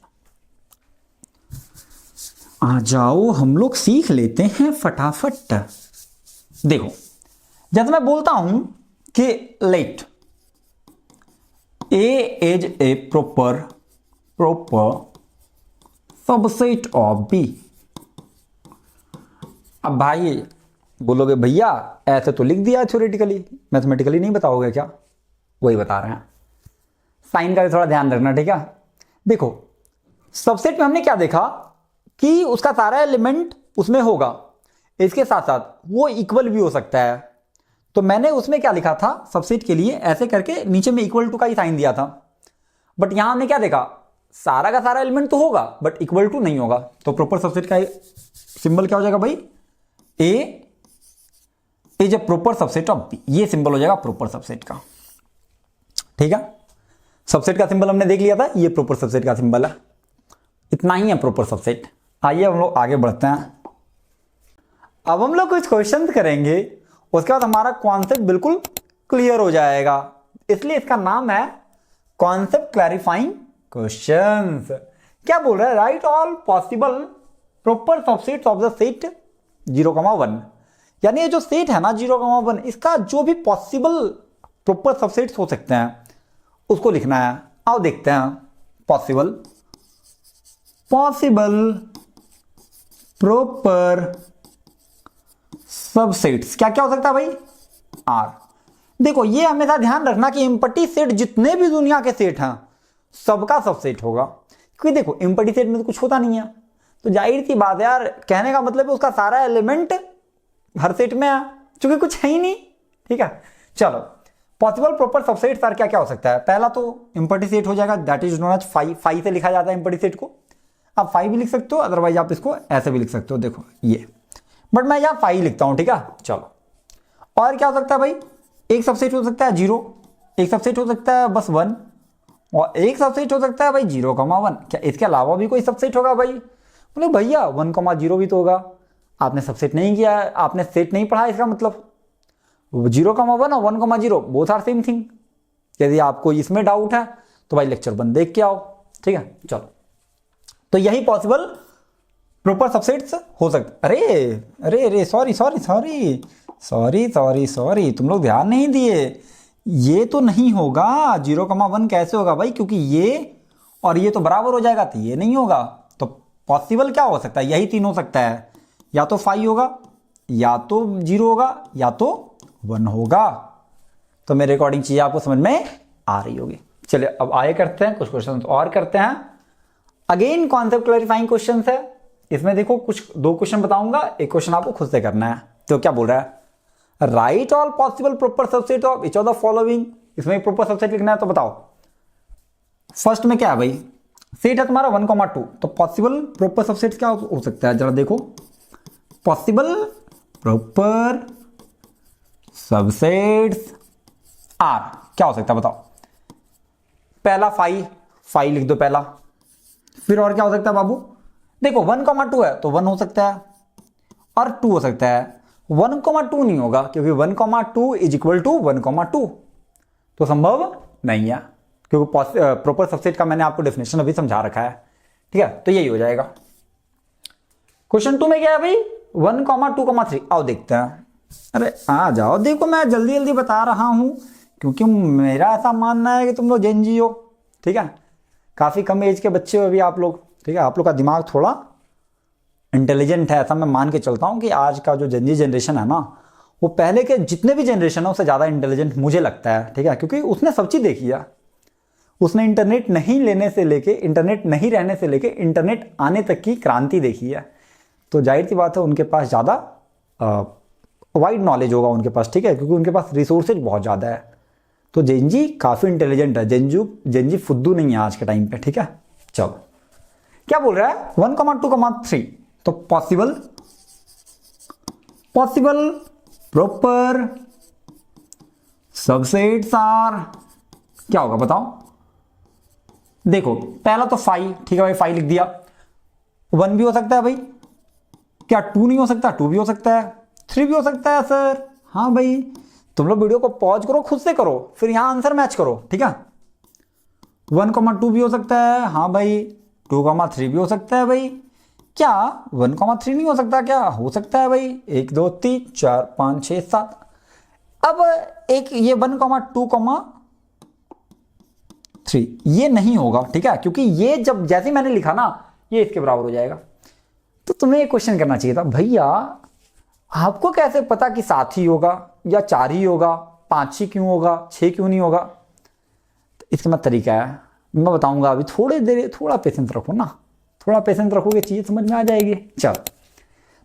आ जाओ हम लोग सीख लेते हैं फटाफट। देखो, जैसे मैं बोलता हूं कि let A is a proper subset of B, अब भाई बोलोगे भैया ऐसे तो लिख दिया थ्योरेटिकली, मैथमेटिकली नहीं बताओगे क्या? वही बता रहे हैं। साइन का भी थोड़ा ध्यान रखना, ठीक है। देखो सबसेट में हमने क्या देखा कि उसका सारा एलिमेंट उसमें होगा, इसके साथ साथ वो इक्वल भी हो सकता है। तो मैंने उसमें क्या लिखा था सबसेट के लिए, ऐसे करके नीचे में इक्वल टू का ही साइन दिया था। बट यहां हमने क्या देखा, सारा का सारा एलिमेंट तो होगा बट इक्वल टू नहीं होगा। तो प्रॉपर सबसेट का सिंबल क्या हो जाएगा भाई, A is a proper subset of B. ये सिंबल हो जाएगा प्रॉपर सबसेट का, ठीक है। सबसेट का सिंबल हमने देख लिया था, ये प्रॉपर सबसेट का सिंबल है। इतना ही है प्रॉपर सबसेट। आइए हम लोग आगे बढ़ते हैं। अब हम लोग कुछ क्वेश्चन करेंगे, उसके बाद हमारा कॉन्सेप्ट बिल्कुल क्लियर हो जाएगा। इसलिए इसका नाम है कॉन्सेप्ट क्लैरिफाइंग क्वेश्चंस। क्या बोल रहा है, right all possible proper subsets of the set 0,1। यानी ये जो सेट है ना 0,1, इसका जो भी पॉसिबल प्रॉपर सबसेट्स हो सकते हैं उसको लिखना है। आओ देखते हैं। पॉसिबल प्रॉपर सबसेट्स क्या क्या हो सकता है भाई, आर। देखो ये हमेशा ध्यान रखना कि एम्प्टी सेट जितने भी दुनिया के सेट हैं सबका सबसेट होगा। क्योंकि देखो एम्प्टी सेट में तो कुछ होता नहीं है, तो जाहिर सी बात है यार, कहने का मतलब है उसका सारा एलिमेंट हर सेट में है, क्योंकि कुछ है ही नहीं, ठीक है। चलो पॉसिबल प्रॉपर सबसेट सर क्या क्या हो सकता है। पहला तो एम्प्टी सेट हो जाएगा, that is known as phi. Phi से लिखा जाता है एम्प्टी सेट को। आप फाई भी लिख सकते हो, अदरवाइज आप इसको ऐसे भी लिख सकते हो, देखो ये, बट मैं यहाँ फाई लिखता हूं, ठीक है। चलो और क्या हो सकता है भाई, एक सबसेट हो सकता है 0, एक सबसेट हो सकता है बस 1, और एक सबसेट हो सकता है भाई 0,1। क्या इसके अलावा भी कोई सबसेट होगा भाई? बोले भैया 1,0 भी तो होगा। आपने सबसेट नहीं किया है, आपने सेट नहीं पढ़ा, इसका मतलब 0,1 और 1,0 बोथ आर सेम थिंग। यदि आपको इसमें डाउट है तो भाई लेक्चर 1 देख के आओ, ठीक है। चलो तो यही पॉसिबल प्रॉपर सबसेट्स हो सकते। अरे अरे अरे sorry sorry sorry sorry sorry sorry, तुम लोग ध्यान नहीं दिए। ये तो नहीं होगा, 0,1 कैसे होगा भाई, क्योंकि ये और ये तो बराबर हो जाएगा, तो ये नहीं होगा। तो पॉसिबल क्या हो सकता है, यही 3 हो सकता है, या तो 5 होगा, या तो 0 होगा, या तो 1 होगा। तो मेरे अकॉर्डिंग चीजें आपको समझ में आ रही होगी। चलिए अब आगे करते हैं, कुछ क्वेश्चन और करते हैं। अगेन कॉन्सेप्ट क्लैरिफाइंग क्वेश्चन है। इसमें देखो कुछ 2 क्वेश्चन बताऊंगा, एक क्वेश्चन आपको खुद से करना है। तो क्या बोल रहा है, right all possible proper subset of each of the following. इसमें प्रॉपर सबसेट लिखना है, तो बताओ फर्स्ट में क्या है भाई, सेट है तुम्हारा 1,2, तो पॉसिबल प्रॉपर सबसेट क्या हो सकता है, जरा देखो। पॉसिबल प्रॉपर सबसेट्स आर क्या हो सकता है बताओ। पहला 5 लिख दो पहला। फिर और क्या हो सकता है बाबू, देखो 1,2 है तो 1 हो सकता है और 2 हो सकता है। 1,2 नहीं होगा, क्योंकि 1,2 इज इक्वल टू 1,2, तो संभव नहीं है, क्योंकि प्रॉपर सबसेट का मैंने आपको डेफिनेशन अभी समझा रखा है, ठीक है। तो यही हो जाएगा। क्वेश्चन 2 में क्या है भाई, 1,2,3। आओ देखते हैं। अरे आ जाओ, देखो मैं जल्दी जल्दी बता रहा हूं, क्योंकि मेरा ऐसा मानना है कि तुम लोग जेन जी हो, ठीक है। काफी कम एज के बच्चे हो अभी आप लोग, ठीक है। आप लोग का दिमाग थोड़ा इंटेलिजेंट है, ऐसा मैं मान के चलता हूं कि आज का जो जेन जी जनरेशन है ना, वो पहले के जितने भी जनरेशन है उससे ज्यादा इंटेलिजेंट मुझे लगता है, ठीक है। क्योंकि उसने सब चीज देखी है। उसने इंटरनेट नहीं लेने से लेके, इंटरनेट नहीं रहने से लेके इंटरनेट आने तक की क्रांति देखी है। तो जाहिर सी बात है उनके पास ज़्यादा वाइड नॉलेज होगा उनके पास, ठीक है, क्योंकि उनके पास रिसोर्सेज बहुत ज़्यादा है। तो जेनजी काफ़ी इंटेलिजेंट है, जेनजी फुद्दू नहीं है आज के टाइम पे, ठीक है। चलो क्या बोल रहा है, 1,2,3। तो पॉसिबल प्रॉपर सबसेट्स आर क्या होगा बताओ। देखो पहला तो 5, ठीक है भाई, 5 लिख दिया। 1 भी हो सकता है भाई, क्या 2 नहीं हो सकता, 2 भी हो सकता है, 3 भी हो सकता है सर। हाँ भाई, तुम लोग वीडियो को पॉज करो, खुद से करो, फिर यहां आंसर मैच करो, ठीक है। 1,2 भी हो सकता है, हाँ भाई। 2,3 भी हो सकता है भाई। क्या 1,3 नहीं हो सकता, क्या हो सकता है भाई। 1 2 3 4 5 6 7। अब एक ये 1,2,3 ये नहीं होगा, ठीक है, क्योंकि ये जब जैसे मैंने लिखा ना, ये इसके बराबर हो जाएगा। तो तुम्हें एक क्वेश्चन करना चाहिए था, भैया आपको कैसे पता कि 7 ही होगा या 4 ही होगा, 5 ही क्यों होगा, 6 क्यों नहीं होगा? तो इसका मतलब तरीका है, मैं बताऊंगा अभी, थोड़ा पेशेंस रखो ना, थोड़ा पेशेंस रखोगे चीज समझ में आ जाएगी। चलो,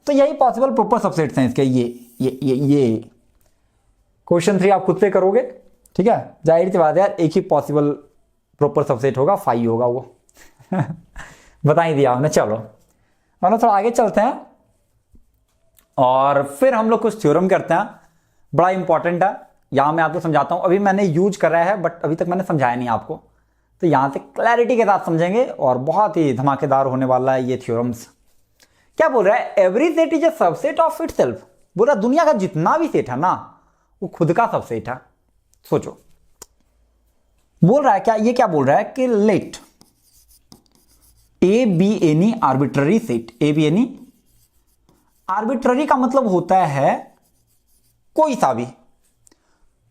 तो यही पॉसिबल प्रॉपर सबसेट्स हैं इसके, ये क्वेश्चन 3 आप खुद से करोगे, ठीक है। जाहिर सी बात है यार, एक ही पॉसिबल प्रॉपर सबसेट होगा, 5 होगा वो बता ही दिया हमने। चलो हम थोड़ा आगे चलते हैं और फिर हम लोग कुछ थ्योरम करते हैं, बड़ा इंपॉर्टेंट है। यहां मैं आपको समझाता हूं, अभी मैंने यूज करा है बट अभी तक मैंने समझाया नहीं आपको, तो यहां से क्लैरिटी के साथ समझेंगे और बहुत ही धमाकेदार होने वाला है ये थ्योरम्स। क्या बोल रहा है? Every set is a subset of itself. बोल रहा दुनिया का जितना भी सेट है ना वो खुद का सबसेट है। सोचो, बोल रहा है क्या, ये क्या बोल रहा है कि let A be any arbitrary set. A be any arbitrary का मतलब होता है कोई सा भी,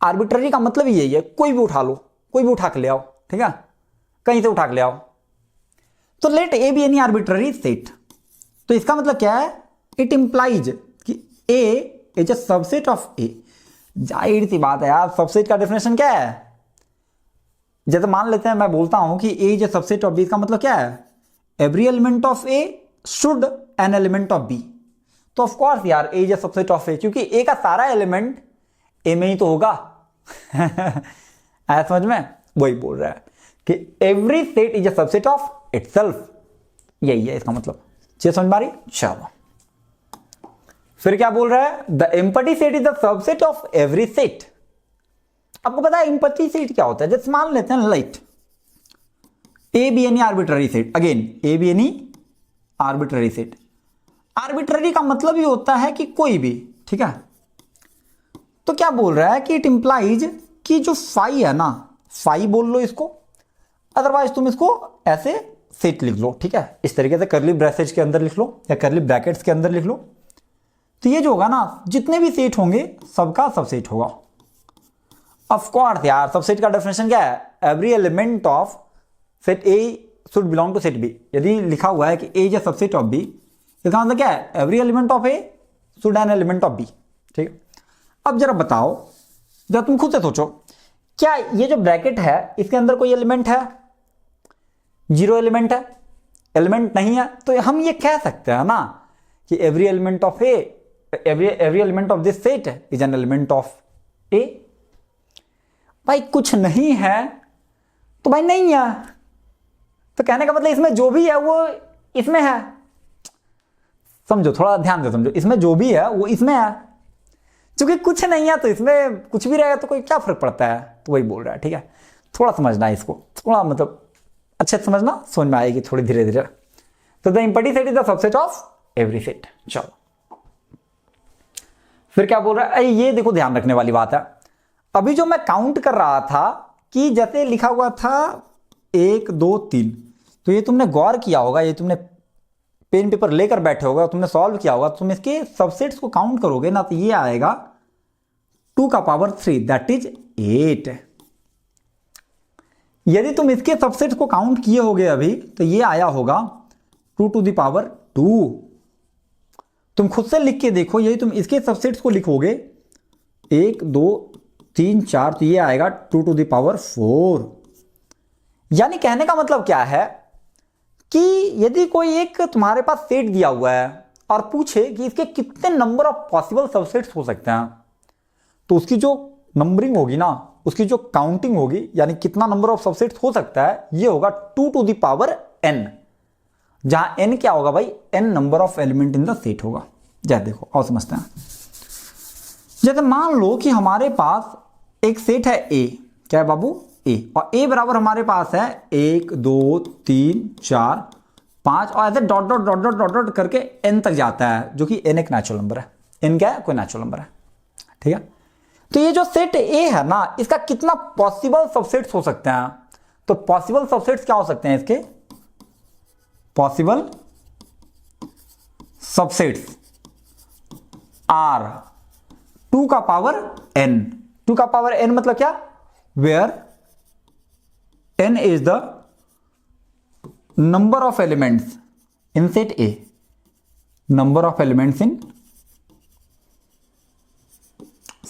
आर्बिट्ररी का मतलब यही है कोई भी उठा लो, कोई भी उठा के ले आओ, ठीक है, कहीं से उठा के ले आओ। तो let A be any arbitrary set, तो इसका मतलब क्या है? इट इंप्लाइज कि A is a subset of A. जाहिर सी बात है यार, सबसेट का डेफिनेशन क्या है? जैसे मान लेते हैं मैं बोलता हूं कि A is a subset of B, इसका मतलब क्या है? Every element of A should an element of B. तो ऑफ कोर्स यार A is a subset of A, क्योंकि ए का सारा एलिमेंट ए में ही तो होगा आया समझ में? वही बोल रहा है कि every set is a subset of itself, यही है इसका मतलब। चीज समझ मारी? चलो, फिर क्या बोल रहा है? The empty set is the subset of every set. आपको पता है एम्पटी सेट क्या होता है? जैसे मान लेते हैं light A be any arbitrary set, again A be any arbitrary set. Arbitrary का मतलब ही होता है कि कोई भी, ठीक है। तो क्या बोल रहा है कि इट इंप्लाइज कि जो फाई है ना, फाई बोल लो इसको, अदरवाइज तुम इसको ऐसे सेट लिख लो, ठीक है, इस तरीके से कर्ली ब्रैकेट्स के अंदर लिख लो या कर्ली ब्रैकेट्स के अंदर लिख लो। तो ये जो होगा ना, जितने भी सेट होंगे सबका सबसेट होगा। ऑफ कोर्स यार, सबसेट का डेफिनेशन क्या है? Every element of set A should belong to set B. यदि लिखा हुआ है कि A is a subset of B, इसका मतलब क्या है? Every element of A should an element of B, ठीक है। अब जरा बताओ, जब तुम खुद से सोचो, क्या ये जो ब्रैकेट है इसके अंदर कोई एलिमेंट है? 0 एलिमेंट है, एलिमेंट नहीं है। तो हम ये कह सकते हैं ना कि every element of A, every element of this set is an element of A. भाई कुछ नहीं है तो भाई नहीं है, तो कहने का मतलब इसमें जो भी है वो इसमें है। समझो, थोड़ा ध्यान से समझो, इसमें जो भी है वो इसमें है, क्योंकि कुछ नहीं है तो इसमें कुछ भी रहेगा तो कोई क्या फर्क पड़ता है। तो वही बोल रहा है, ठीक है। थोड़ा समझना है इसको, थोड़ा मतलब अच्छे से समझना, समझ में आएगी थोड़ी धीरे धीरे। तो the empty set is the subset of every set. चलो, फिर क्या बोल रहा है? ये देखो, ध्यान रखने वाली बात है। अभी जो मैं काउंट कर रहा था कि जैसे लिखा हुआ था 1 2 3, तो ये तुमने गौर किया होगा, ये तुमने पेन पेपर लेकर बैठे होगा, तुमने सॉल्व किया होगा, तुम इसके सबसेट्स को काउंट करोगे ना, तो ये आएगा 2 का पावर 3, दैट इज 8। यदि तुम इसके सबसेट्स को काउंट किए होगे अभी, तो ये आया होगा 2 टू द पावर 2। तुम खुद से लिख के देखो, यदि तुम इसके सबसेट्स को लिखोगे 1 2 3 4, तो ये आएगा 2 टू द पावर 4। यानी कहने का मतलब क्या है कि यदि कोई एक तुम्हारे पास सेट दिया हुआ है और पूछे कि इसके कितने नंबर ऑफ पॉसिबल सबसेट्स हो सकते हैं, तो उसकी जो नंबरिंग होगी ना, उसकी जो काउंटिंग होगी, यानी कितना नंबर ऑफ सबसेट्स हो सकता है, ये होगा 2 टू द पावर n, जहां n क्या होगा भाई? n number of element in the set होगा। जैसे देखो और समझते हैं, जैसे मान लो कि हमारे पास एक सेट है A, क्या है बाबू? A, और A बराबर हमारे पास है 1 2 3 4 5, और ऐसे dot dot dot dot dot dot करके n तक जाता है, जो कि n एक नेचुरल नंबर है। n क्या है? कोई नेचुरल नंबर है, ठीक है। तो ये जो सेट A है ना, इसका कितना पॉसिबल सबसेट्स हो सकते हैं? तो पॉसिबल सबसेट्स क्या हो सकते हैं इसके? पॉसिबल सबसेट्स आर 2 का पावर n। 2 का पावर n मतलब क्या? Where n is the number of elements in set A, number of elements in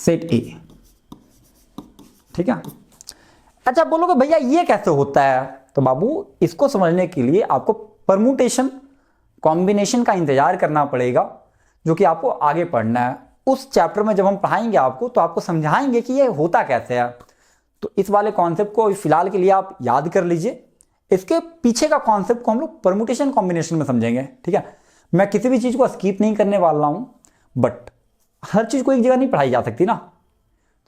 set ए। ठीक है, अच्छा बोलोगे भैया ये कैसे होता है? तो बाबू इसको समझने के लिए आपको परमुटेशन कॉम्बिनेशन का इंतजार करना पड़ेगा, जो कि आपको आगे पढ़ना है। उस चैप्टर में जब हम पढ़ाएंगे आपको, तो आपको समझाएंगे कि ये होता कैसे है। तो इस वाले कॉन्सेप्ट को फिलहाल के लिए आप याद कर लीजिए। इसके पीछे का कॉन्सेप्ट को हम लोग परमुटेशन कॉम्बिनेशन में समझेंगे। ठीक है, मैं किसी भी चीज को स्किप नहीं करने वाला हूं, बट हर चीज को एक जगह नहीं पढ़ाई जा सकती ना,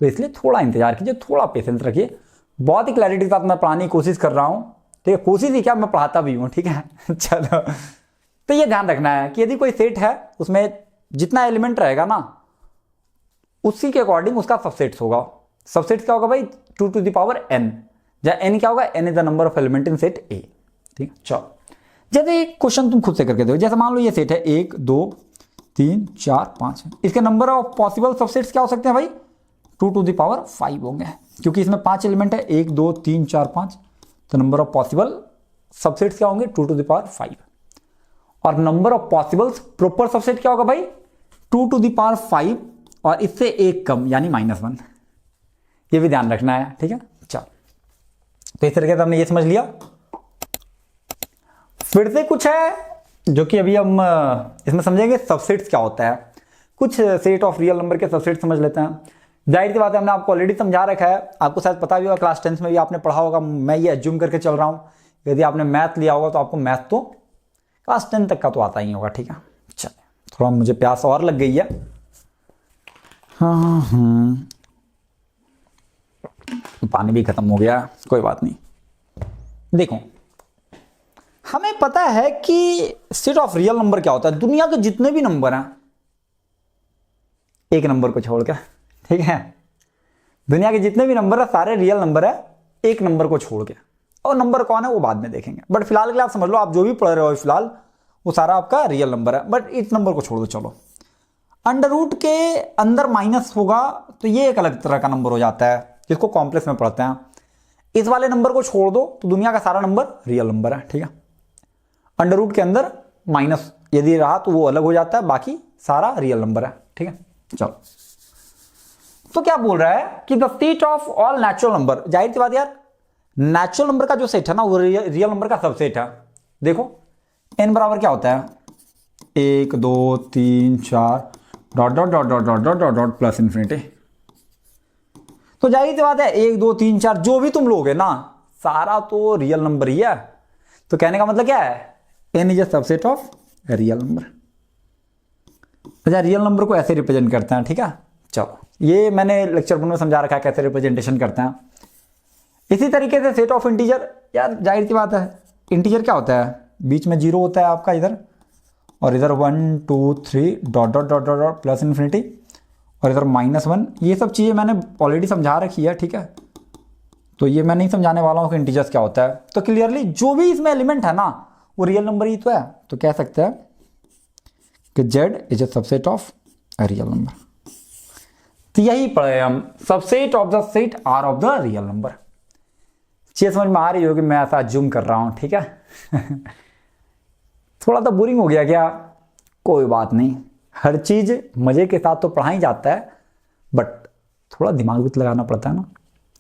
तो इसलिए थोड़ा इंतजार कीजिए, थोड़ा पेशेंस रखिए। बहुत ही क्लैरिटी के साथ मैं पढ़ाने की कोशिश कर रहा हूं। ठीक है, कोशिश ही क्या, मैं पढ़ाता भी हूं। ठीक है चलो, तो ये ध्यान रखना है कि यदि कोई सेट है उसमें जितना एलिमेंट रहेगा ना, उसी के अकॉर्डिंग उसका सबसेट्स होगा। सबसेट्स क्या होगा भाई? 2 to the power n, जहाँ n क्या होगा? n is the number of element in set ए। ठीक है, चलो जैसे एक क्वेश्चन तुम खुद से करके दो। जैसे मान लो ये सेट है 1 2 3 4 5, इसके नंबर ऑफ पॉसिबल सबसेट्स क्या हो सकते हैं भाई? 2 to the power 5 होंगे, क्योंकि इसमें 5 एलिमेंट है, 1 2 3 4 5, तो नंबर ऑफ पॉसिबल सबसेट्स क्या होंगे? 2 to the power 5। और number of possible proper subset क्या होगा भाई? 2 to the power 5 और इससे एक कम, यानी -1। ये भी ध्यान रखना है। ठीक है, चलो तो इस तरीके से हमने ये समझ लिया। फिर से कुछ है जो कि अभी हम इसमें समझेंगे सबसेट्स क्या होता है। कुछ सेट ऑफ रियल नंबर के सबसेट समझ लेते हैं। जाहिर सी बात है, हमने आपको ऑलरेडी समझा रखा है, आपको शायद पता भी होगा, क्लास 10th में भी आपने पढ़ा होगा। मैं ये एज्यूम करके चल रहा हूँ, यदि आपने मैथ लिया होगा तो आपको मैथ तो क्लास 10 तक का तो आता ही होगा। ठीक है, चलिए थोड़ा मुझे प्यास और लग गई है। हाँ, पानी भी खत्म हो गया, कोई बात नहीं। देखो, हमें पता है कि सेट ऑफ रियल नंबर क्या होता है। दुनिया के जितने भी नंबर हैं, एक नंबर को छोड़ के, ठीक है, दुनिया के जितने भी नंबर है सारे रियल नंबर है, एक नंबर को छोड़ के। और नंबर कौन है वो बाद में देखेंगे, बट फिलहाल के लिए आप समझ लो, आप जो भी पढ़ रहे हो फिलहाल वो सारा आपका रियल नंबर है। बट इस नंबर को छोड़ दो। चलो, अंडर रूट के अंदर माइनस होगा तो ये एक अलग तरह का नंबर हो जाता है, जिसको कॉम्प्लेक्स में पढ़ते हैं। इस वाले नंबर को छोड़ दो तो दुनिया का सारा नंबर रियल नंबर है। ठीक है, अंडर रूट के अंदर माइनस यदि रहा तो वो अलग हो जाता है, बाकी सारा रियल नंबर है। ठीक है, चलो तो क्या बोल रहा है कि the set of all natural number. जाहिर सी बात यार, नेचुरल नंबर का जो सेट है ना, वो रियल नंबर का सबसेट है। देखो n बराबर क्या होता है? 1 2 3 4 dot dot dot dot dot dot dot dot plus infinity. तो जाहिर सी बात है 1 2 3 4 जो भी तुम लोगे ना, सारा तो रियल नंबर ही है। तो कहने का मतलब क्या है? n is a subset of real number. अच्छा, रियल नंबर को ऐसे रिप्रेजेंट करते हैं। ठीक है, चलो ये मैंने लेक्चर 1 में समझा रखा है कैसे रिप्रेजेंटेशन करते हैं। इसी तरीके से सेट ऑफ इंटीजर, यार जाहिर सी बात है, इंटीजर क्या होता है? बीच में 0 होता है आपका इधर, और इधर 1 2 3 dot dot dot dot dot plus infinity, और इधर -1। ये सब चीज़ें मैंने ऑलरेडी समझा रखी है। ठीक है, तो ये मैं नहीं समझाने वाला हूँ कि इंटीजर्स क्या होता है। तो क्लियरली जो भी इसमें एलिमेंट है ना, वो रियल नंबर ही तो है। तो कह सकते हैं कि z is a subset of a real number. तो यही पढ़े हम, subset of the set R of the real number. चीज समझ में आ रही होगी, मैं ऐसा जूम कर रहा हूं। ठीक है थोड़ा तो बोरिंग हो गया क्या? कोई बात नहीं, हर चीज मजे के साथ तो पढ़ाई जाता है, बट थोड़ा दिमाग भी तो लगाना पड़ता है ना।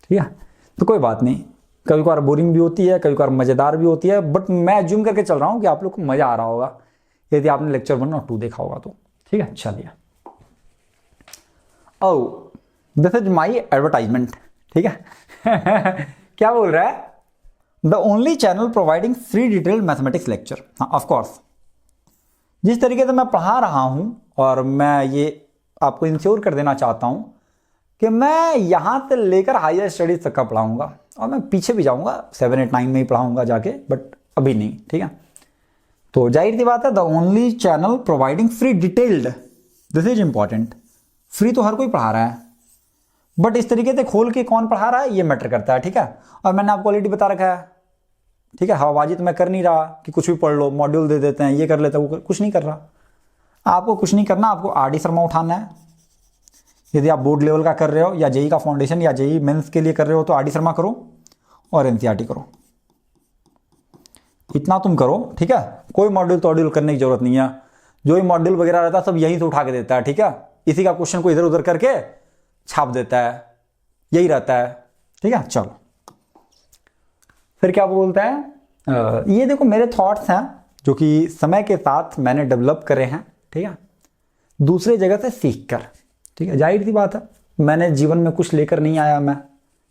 ठीक है, तो कोई बात नहीं, कभी कभार बोरिंग भी होती है, कभी कभार मजेदार भी होती है, बट मैं जूम करके चल रहा हूं कि आप लोग को मजा आ रहा होगा, यदि आपने लेक्चर 1 और 2 देखा होगा तो। ठीक है, चलिए, ओ दिस इज माई एडवर्टाइजमेंट। ठीक है क्या बोल रहा है? The only channel providing free detailed mathematics lecture. हाँ, ऑफकोर्स जिस तरीके से मैं पढ़ा रहा हूं, और मैं ये आपको इंश्योर कर देना चाहता हूं कि मैं यहां से लेकर हायर स्टडीज तक का पढ़ाऊंगा, और मैं पीछे भी जाऊंगा 7 8 9 में ही पढ़ाऊंगा जाके, बट अभी नहीं। ठीक है, तो जाहिर सी बात है, the only channel providing free detailed, this is important. Free तो हर कोई पढ़ा रहा है, बट इस तरीके से खोल के कौन पढ़ा रहा है ये मैटर करता है। ठीक है, और मैंने आपको ऑलरेडी बता रखा है। ठीक है, हवाबाजी तो मैं कर नहीं रहा कि कुछ भी पढ़ लो, मॉड्यूल दे देते हैं, ये कर लेते हैं, वो कुछ नहीं कर रहा। आपको कुछ नहीं करना, आपको आर डी शर्मा उठाना है। यदि आप बोर्ड लेवल का कर रहे हो, या जेई का फाउंडेशन, या जेई मेंस के लिए कर रहे हो, तो आर डी शर्मा करो और एनसीईआरटी करो, इतना तुम करो। ठीक है, कोई मॉड्यूल तोड्यूल करने की जरूरत नहीं है। जो ही मॉड्यूल वगैरह रहता है सब यहीं से उठा के देता है। ठीक है, इसी का क्वेश्चन को इधर उधर करके छाप देता है, यही रहता है। ठीक है, चलो फिर क्या बोलता है, ये देखो मेरे थॉट्स हैं जो कि समय के साथ मैंने डेवलप करे हैं। ठीक है, दूसरे जगह से सीख कर। ठीक है, जाहिर सी बात है, मैंने जीवन में कुछ लेकर नहीं आया मैं।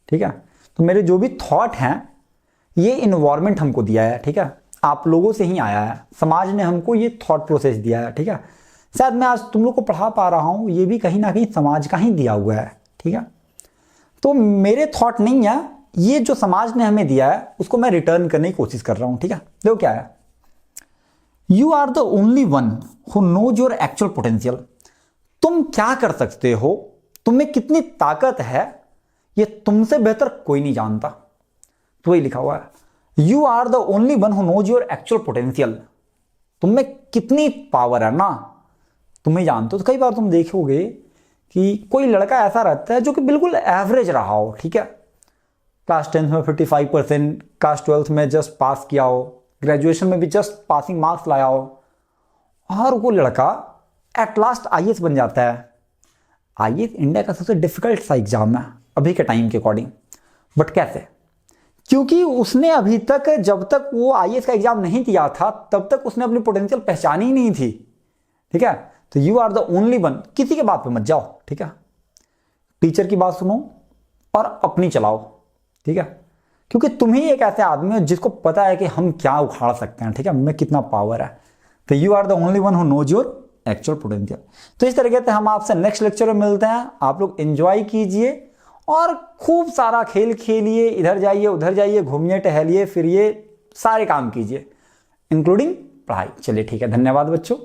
ठीक है, तो मेरे जो भी थॉट हैं ये इन्वायरमेंट हमको दिया है। ठीक है, आप लोगों से ही आया है, समाज ने हमको ये थॉट प्रोसेस दिया है। ठीक है, शायद मैं आज तुम लोग को पढ़ा पा रहा हूँ, ये भी कहीं ना कहीं समाज का ही दिया हुआ है। ठीक है, तो मेरे थॉट नहीं है, ये जो समाज ने हमें दिया है उसको मैं रिटर्न करने की कोशिश कर रहा हूँ। ठीक है, देखो क्या है, you are the only one who knows your actual potential. तुम क्या कर सकते हो, तुम्हें कितनी ताकत है, ये तुमसे बेहतर कोई नहीं जानता। तो वही लिखा हुआ है, you are the only one who knows your actual potential. तुम्हें कितनी पावर है ना, तुम्हें जानते हो। तो कई बार तुम देखोगे कि कोई लड़का ऐसा रहता है जो कि बिल्कुल एवरेज रहा हो। ठीक है, क्लास 10th में 55%, क्लास 12th में जस्ट पास किया हो, ग्रेजुएशन में भी जस्ट पासिंग मार्क्स लाया हो, और वो लड़का एट लास्ट आईएएस बन जाता है। आईएएस इंडिया का सबसे डिफिकल्ट सा एग्जाम है अभी के टाइम के अकॉर्डिंग। बट कैसे? क्योंकि उसने अभी तक, जब तक वो आईएएस का एग्जाम नहीं दिया था, तब तक उसने अपनी पोटेंशियल पहचानी ही नहीं थी। ठीक है, तो you are the only one. किसी के बात पे मत जाओ। ठीक है, टीचर की बात सुनो और अपनी चलाओ। ठीक है, क्योंकि तुम ही एक ऐसे आदमी हो जिसको पता है कि हम क्या उखाड़ सकते हैं। ठीक है, हमें कितना पावर है। तो you are the only one who knows your actual potential. तो इस तरीके से हम आपसे नेक्स्ट लेक्चर में मिलते हैं। आप लोग एंजॉय कीजिए और खूब सारा खेल खेलिए, इधर जाइए उधर जाइए, घूमिए टहलिए फिरिए, सारे काम कीजिए इंक्लूडिंग पढ़ाई। चलिए ठीक है, धन्यवाद बच्चों।